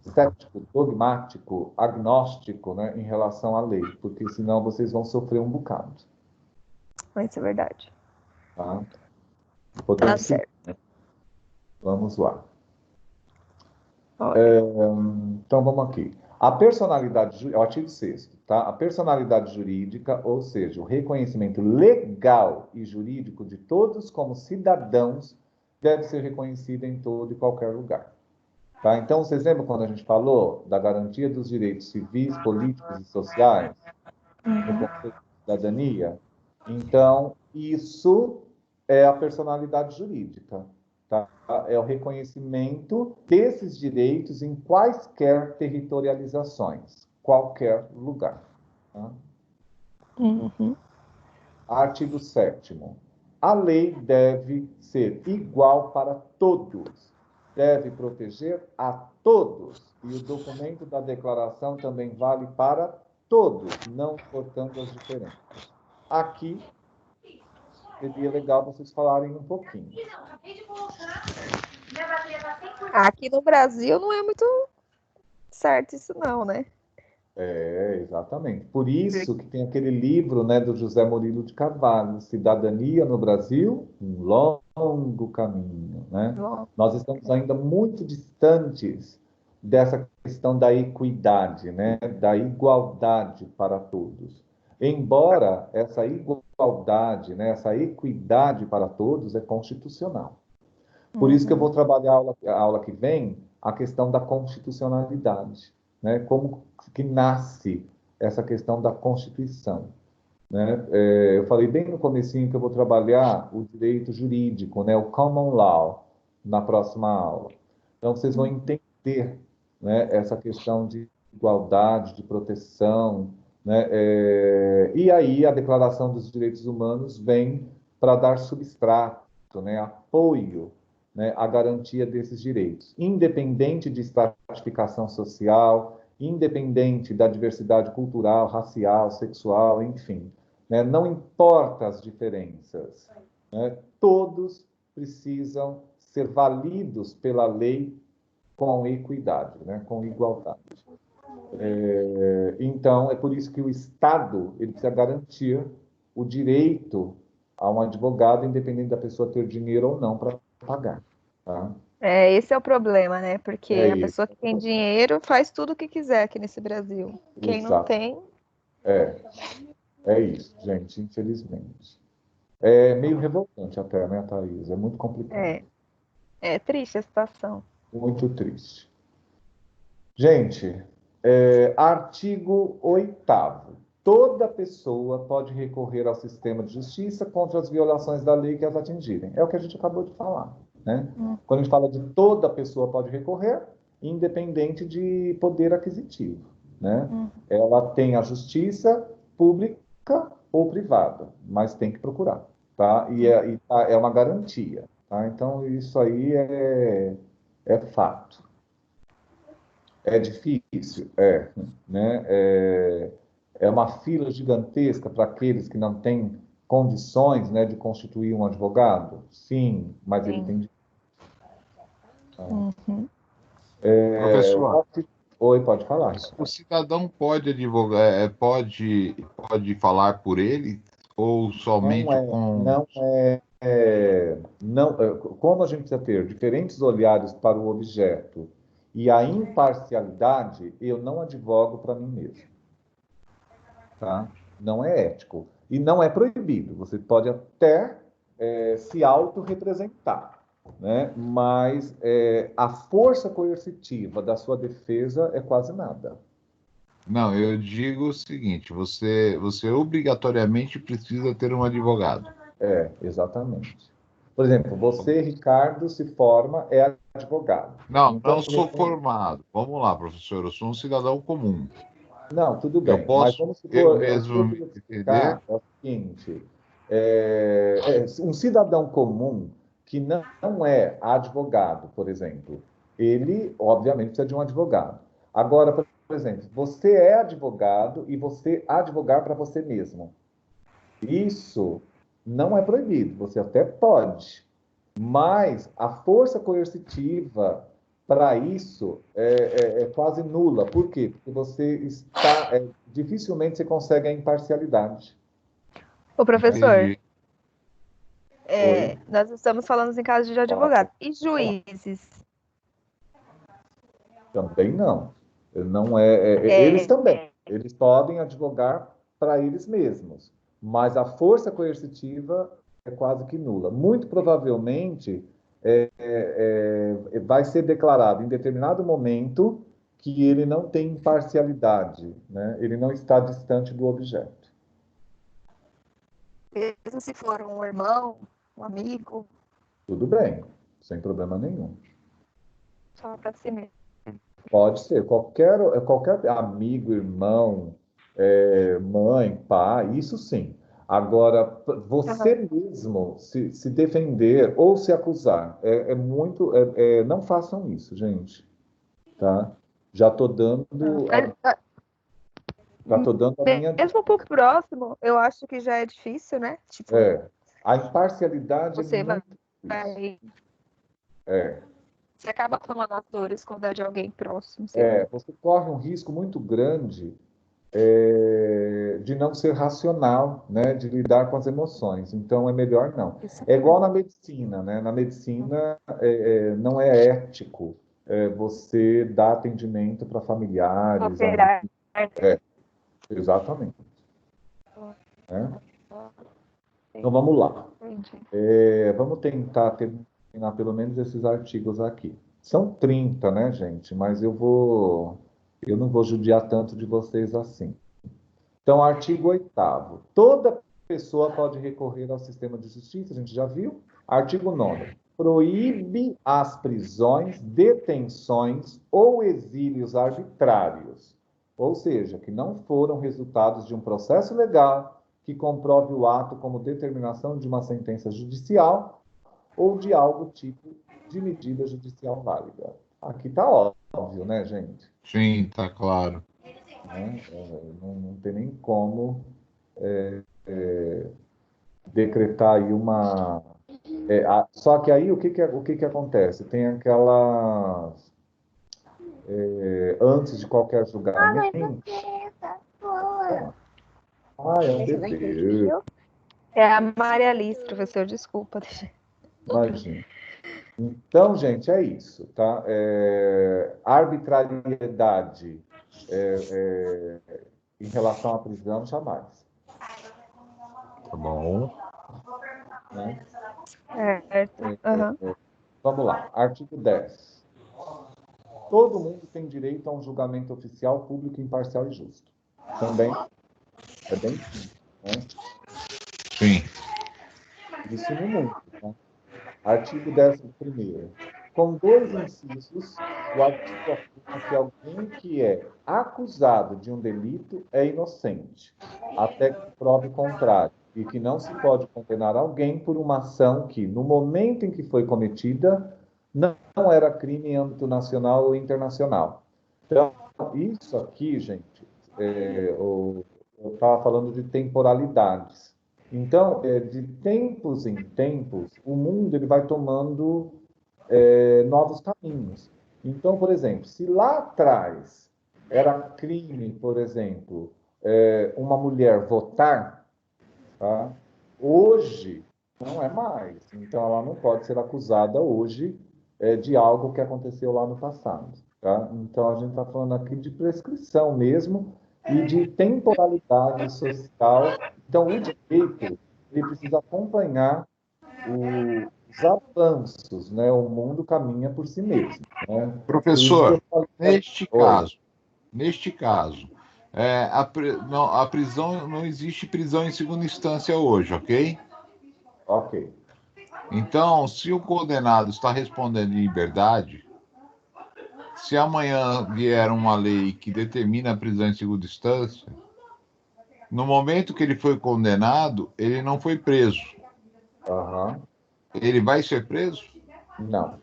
cético, dogmático, agnóstico, né, em relação à lei, porque senão vocês vão sofrer um bocado. Isso é verdade. Tá? Tá certo. Vamos lá. Então, vamos aqui. A personalidade, o artigo 6º, tá? A personalidade jurídica, ou seja, o reconhecimento legal e jurídico de todos como cidadãos, deve ser reconhecida em todo e qualquer lugar. Tá? Então, vocês lembram quando a gente falou da garantia dos direitos civis, políticos e sociais no conceito de cidadania? Então, isso é a personalidade jurídica. Tá? É o reconhecimento desses direitos em quaisquer territorializações, qualquer lugar. Tá? Artigo 7º. A lei deve ser igual para todos, deve proteger a todos, e o documento da declaração também vale para todos, não importando as diferenças. Aqui, seria legal vocês falarem um pouquinho. Aqui no Brasil não é muito certo isso não, né? Exatamente. Por isso que tem aquele livro, né, do José Murilo de Carvalho, Cidadania no Brasil, um longo caminho, né? Nós estamos ainda muito distantes dessa questão da equidade, né, da igualdade para todos. Embora essa igualdade, né, essa equidade para todos é constitucional. Por isso que eu vou trabalhar a aula que vem a questão da constitucionalidade, né? Como que nasce essa questão da Constituição, né? Eu falei bem no comecinho que eu vou trabalhar o direito jurídico, né? O common law, na próxima aula. Então, vocês vão entender, né, essa questão de igualdade, de proteção, né? E aí a Declaração dos Direitos Humanos vem para dar substrato, né? Apoio, né, à garantia desses direitos, independente de estratificação social, independente da diversidade cultural, racial, sexual, enfim, né? Não importa as diferenças, né? Todos precisam ser validos pela lei com equidade, né? Com igualdade. Então, é por isso que o Estado ele precisa garantir o direito a um advogado, independente da pessoa ter dinheiro ou não para pagar. Tá? Esse é o problema, né? Porque É a isso. pessoa que tem dinheiro faz tudo o que quiser aqui nesse Brasil. Quem não Exato. tem, É, é isso, gente, infelizmente. É meio revoltante até, né, Thaís? É muito complicado. é triste a situação. Muito triste. Gente, artigo 8º. Toda pessoa pode recorrer ao sistema de justiça contra as violações da lei que as atingirem. É o que a gente acabou de falar, né? Quando a gente fala de toda pessoa pode recorrer, independente de poder aquisitivo, né? Ela tem a justiça pública ou privada, mas tem que procurar, tá? É uma garantia, tá? Então, isso aí é fato. É difícil, né? É uma fila gigantesca para aqueles que não têm condições, né, de constituir um advogado? Sim, mas ele tem. Uhum. Professor, Oi, pode falar. o cidadão pode advogar, pode falar por ele ou Não somente é, com. não é, não, como a gente precisa ter diferentes olhares para o objeto e a imparcialidade, eu não advogo para mim mesmo. Tá? Não é ético. E não é proibido. Você pode até se autorrepresentar, né? Mas a força coercitiva da sua defesa é quase nada. Não, eu digo o seguinte: você obrigatoriamente precisa ter um advogado. Exatamente. Por exemplo, você, Ricardo, se forma, é advogado. Não, Então, não sou formado. Vamos lá, professor, eu sou um cidadão comum. não, tudo Eu bem. Mas posso vamos eu supor, o que eu mesmo me queria te defender? explicar é o seguinte: um cidadão comum que não é advogado, por exemplo, ele, obviamente, precisa de um advogado. Agora, por exemplo, você é advogado e você advogar para você mesmo. Isso não é proibido, você até pode, mas a força coercitiva para isso é quase nula. Por quê? Porque você está. Dificilmente você consegue a imparcialidade. Ô, professor, Entendi. Oi? nós estamos falando em caso de Pode advogado. E falar. juízes? Também não. Não eles É, também. Eles podem advogar para eles mesmos, mas a força coercitiva é quase que nula. Muito provavelmente vai ser declarado em determinado momento que ele não tem imparcialidade, né? Ele não está distante do objeto. mesmo se for um irmão, um amigo, Tudo bem, sem problema nenhum. só para si mesmo. Pode ser qualquer amigo, irmão, mãe, pai, isso sim. Agora, você Aham. mesmo se defender ou se acusar, não façam isso, gente, tá? Já estou dando Mas, já tô dando a minha mesmo dica. por próximo, eu acho que já é difícil, né? Tipo, A imparcialidade é você muito difícil. vai. É, Você acaba falando as dores quando é de alguém próximo, seu. você corre um risco muito grande de não ser racional, né, de lidar com as emoções. Então, é melhor não. Isso É igual mesmo. na medicina, né? Na medicina, não é ético você dar atendimento para familiares, amigos. Operar. Exatamente. Né? Então, Entendi. vamos lá. Vamos tentar terminar pelo menos esses artigos aqui. São 30, né, gente? Mas eu não vou judiar tanto de vocês assim. Então, artigo 8º. Toda pessoa pode recorrer ao sistema de justiça, a gente já viu. Artigo 9º. Proíbe as prisões, detenções ou exílios arbitrários, ou seja, que não foram resultados de um processo legal que comprove o ato como determinação de uma sentença judicial ou de algo tipo de medida judicial válida. Aqui tá óbvio, né, gente? Sim, tá claro. Né? Não tem nem como decretar aí uma. Só que aí o que que acontece? Tem aquelas. Antes de qualquer julgamento. Ah, é um bebê. É a Maria Alice, professor, desculpa. Imagina. Então, gente, é isso, tá? Arbitrariedade em relação à prisão, jamais. Tá bom. Né? Certo. Aham. Vamos lá. Artigo 10. Todo mundo tem direito a um julgamento oficial, público, imparcial e justo. Também é bem simples, né? Sim. Isso no mundo, né? Artigo 11º. Com dois incisos, o artigo afirma que alguém que é acusado de um delito é inocente, até que prove o contrário, e que não se pode condenar alguém por uma ação que, no momento em que foi cometida, não era crime em âmbito nacional ou internacional. Então, isso aqui, gente, eu estava falando de temporalidades. Então, de tempos em tempos, o mundo ele vai tomando novos caminhos. Então, por exemplo, se lá atrás era crime, por exemplo, uma mulher votar, tá? Hoje não é mais. Então, ela não pode ser acusada hoje de algo que aconteceu lá no passado. Tá? Então, a gente está falando aqui de prescrição mesmo e de temporalidade social. Então, o direito ele precisa acompanhar os avanços, né? O mundo caminha por si mesmo, né? Por isso que eu Professor, falei. neste Oi, caso, neste caso, a prisão, não existe prisão em segunda instância hoje, ok? ok. Então, se o condenado está respondendo em liberdade, se amanhã vier uma lei que determina a prisão em segunda instância, no momento que ele foi condenado, ele não foi preso. Aham. Ele vai ser preso? Não,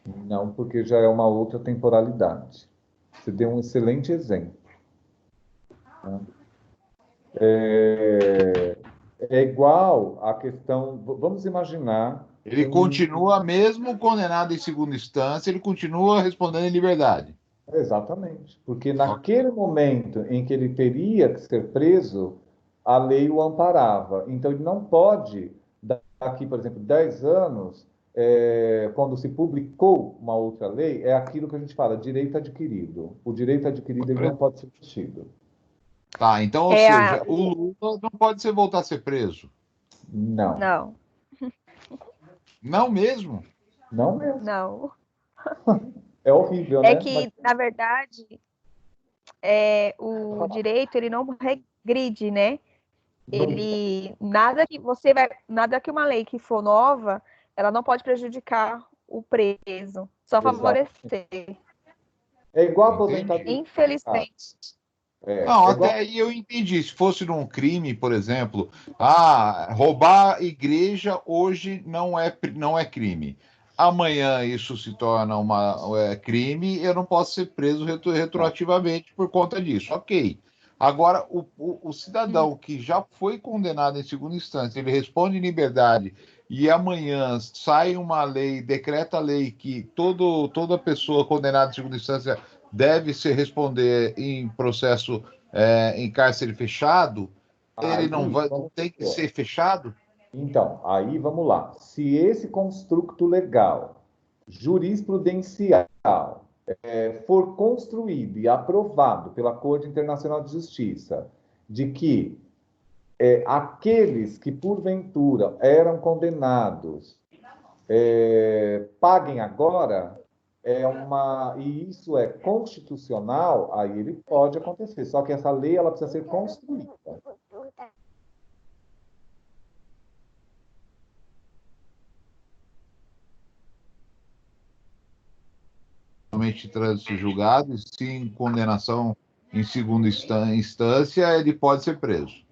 não, porque já é uma outra temporalidade. Você deu um excelente exemplo. Né? É, é igual à questão. Vamos imaginar Ele um. continua, mesmo condenado em segunda instância, ele continua respondendo em liberdade. Exatamente, porque Ok. naquele momento em que ele teria que ser preso, a lei o amparava. Então, ele não pode, daqui, por exemplo, 10 anos, quando se publicou uma outra lei, é aquilo que a gente fala, direito adquirido. O direito adquirido ele não pode ser mexido. Tá, então, ou É seja, o Lula não pode voltar a ser preso. Não, Não, Não mesmo? não mesmo. não. É horrível, É né? Mas que, na verdade, o direito ele não regride, né? não, Ele nada que uma lei que for nova, ela não pode prejudicar o preso, só exato. favorecer. É igual a Entendi. aposentadoria. Infelizmente. Não, É até igual. aí eu entendi. Se fosse num crime, por exemplo, roubar igreja hoje não é crime. Amanhã isso se torna crime, eu não posso ser preso Não. retroativamente por conta disso. Ok. Agora, o cidadão que já foi condenado em segunda instância, ele responde em liberdade e amanhã sai uma lei, decreta a lei que toda pessoa condenada em segunda instância deve se responder em processo em cárcere fechado, ele não Aí, vai, não vamos tem que supor. ser fechado? Então, aí vamos lá. Se esse construto legal, jurisprudencial, for construído e aprovado pela Corte Internacional de Justiça, de que aqueles que porventura eram condenados paguem agora, e isso é constitucional, aí ele pode acontecer. Só que essa lei ela precisa ser construída. Realmente trânsito julgado, e se em condenação em segunda instância, ele pode ser preso.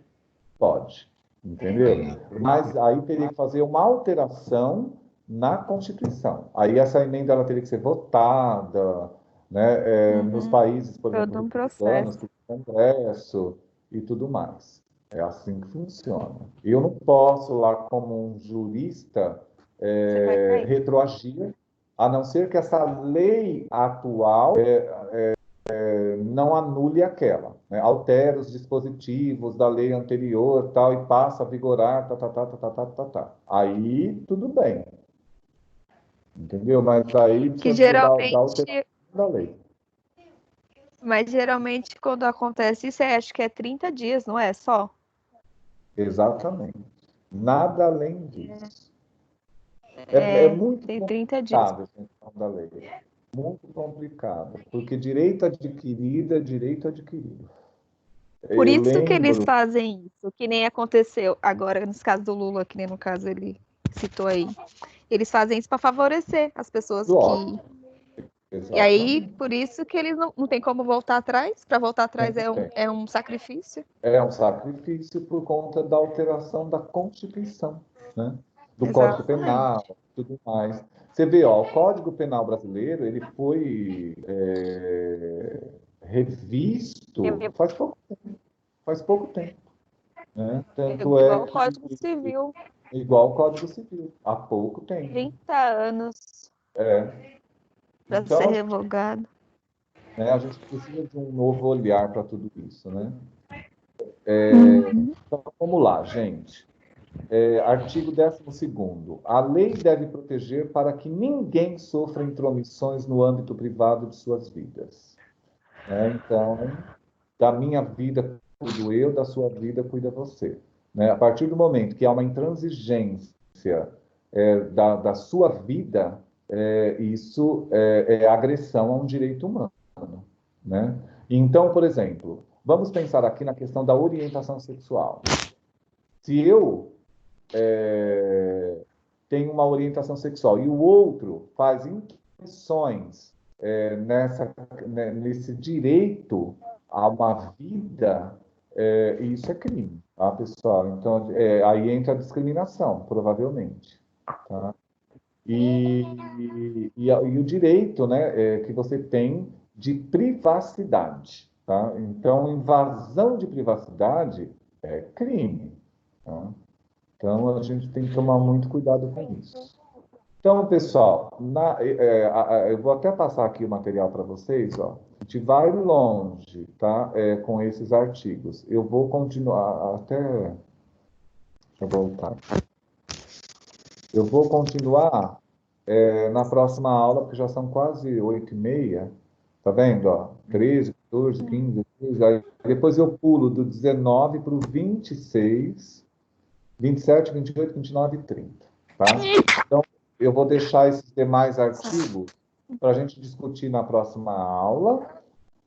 Pode, entendeu? Mas aí teria que fazer uma alteração na Constituição. Aí essa emenda ela teria que ser votada, né, nos países, por exemplo, Todo um republicanos, processo. no Congresso e tudo mais. É assim que funciona. Eu não posso lá, como um jurista, Você vai cair. retroagir, a não ser que essa lei atual não anule aquela, né? Altere os dispositivos da lei anterior, tal, e passa a vigorar, tá, tá, tá, tá, tá, tá, tá, tá. Aí tudo bem, entendeu? Mas aí Que precisa ser da alteração geralmente, da lei. mas geralmente quando acontece isso, acho que é 30 dias, não é só? Exatamente. Nada além disso. É muito Tem 30 dias. complicado essa questão da lei. Muito complicado, porque direito adquirido é direito adquirido. Por Eu isso que eles lembro fazem isso, que nem aconteceu agora, nesse caso do Lula, que nem no caso ele citou aí. Eles fazem isso para favorecer as pessoas do que. óbito, E aí, exatamente. por isso que eles não tem como voltar atrás. Para voltar atrás Não tem. é um sacrifício. É um sacrifício por conta da alteração da Constituição, né? Do Código Exatamente. Penal, tudo mais. Você vê, ó, o Código Penal brasileiro ele foi revisto faz pouco tempo, né? Tanto é Igual o que Código Civil, igual o Código Civil, há pouco tempo. 30 anos É. para ser Então, revogado. né, a gente precisa de um novo olhar para tudo isso, né? Então, vamos lá, gente. Artigo 12º. A lei deve proteger para que ninguém sofra intromissões no âmbito privado de suas vidas. Então, da minha vida cuido eu, da sua vida cuida você. A partir do momento que há uma intransigência da sua vida, isso é agressão a um direito humano, né? Então, por exemplo, vamos pensar aqui na questão da orientação sexual. Se eu tem uma orientação sexual e o outro faz intromissões nesse direito a uma vida, isso é crime, tá, pessoal? Então, aí entra a discriminação, provavelmente, tá? E o direito, né, que você tem de privacidade, tá? Então, invasão de privacidade é crime, tá? Então, a gente tem que tomar muito cuidado com isso. Então, pessoal, eu vou até passar aqui o material para vocês, ó. A gente vai longe, tá? Com esses artigos. Eu vou continuar até. Deixa eu voltar. Eu vou continuar na próxima aula, porque já são quase 8h30. Tá vendo, ó? 13, 14, 15, 16. Aí depois eu pulo do 19 para o 26, 27, 28, 29 e 30. Tá? Então, eu vou deixar esses demais artigos para a gente discutir na próxima aula,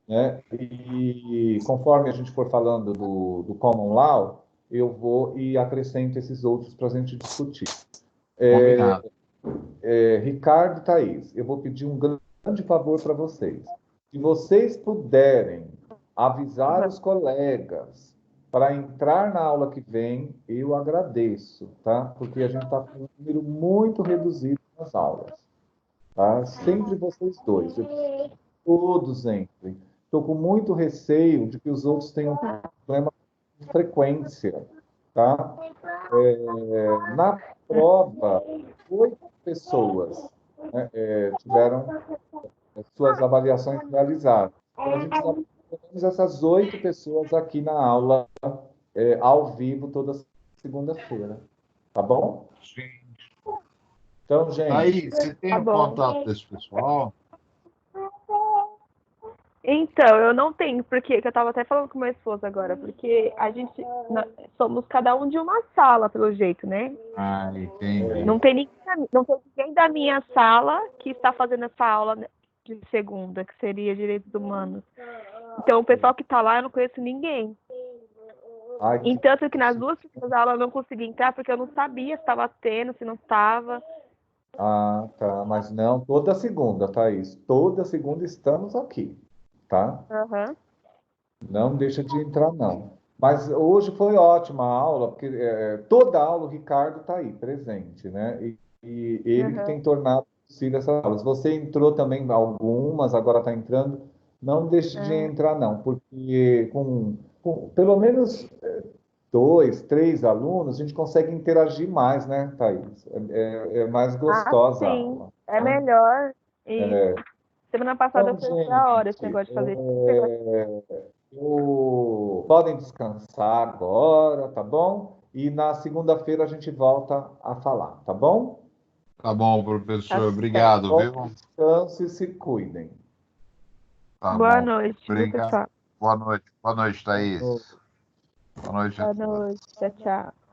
né? E conforme a gente for falando do Common Law, eu vou e acrescento esses outros para a gente discutir. Combinado. Ricardo e Thaís, eu vou pedir um grande favor para vocês. Se vocês puderem avisar os colegas para entrar na aula que vem, eu agradeço, tá? Porque a gente está com um número muito reduzido nas aulas, tá? Sempre vocês dois. Todos entrem. Estou com muito receio de que os outros tenham problema de frequência, tá? Na prova, 8 pessoas, né, tiveram suas avaliações realizadas. Então, a gente precisa pelo menos essas 8 pessoas aqui na aula, ao vivo, toda segunda-feira. Tá bom? Sim. Então, gente, Aí, você tem Tá o bom. contato desse pessoal? Então, eu não tenho, porque que eu tava até falando com meu esposo agora, porque a gente somos cada um de uma sala, pelo jeito, né? Ah, entendi. Não tem ninguém da minha sala que está fazendo essa aula de segunda, que seria direitos humanos. Então, o pessoal que tá lá, eu não conheço ninguém. ai, que... Entanto, que nas duas primeiras aulas eu não consegui entrar, porque eu não sabia se estava tendo, se não estava. Ah, tá. Mas não, toda segunda, Thaís. Toda segunda estamos aqui, tá? Aham. Não deixa de entrar, não. Mas hoje foi ótima a aula, porque toda aula o Ricardo está aí, presente, né? E ele que Uhum. tem tornado possível essas aulas. Você entrou também em algumas, agora está entrando. Não deixe de É. entrar, não, porque com pelo menos 2, 3 alunos, a gente consegue interagir mais, né, Thaís? É mais Ah, gostosa a sim. aula, É né? melhor. Isso. Semana passada Então, foi da hora esse gente, negócio de fazer. Esse negócio. podem descansar agora, tá bom? E na segunda-feira a gente volta a falar, tá bom? Tá bom, Tá professor. certo. Obrigado, Bom viu? descanso e se cuidem. Tá Boa bom. noite, viu, Obrigado. pessoal? Boa noite. Boa noite, Thaís. Boa noite a Boa todos. noite. Tchau, tchau.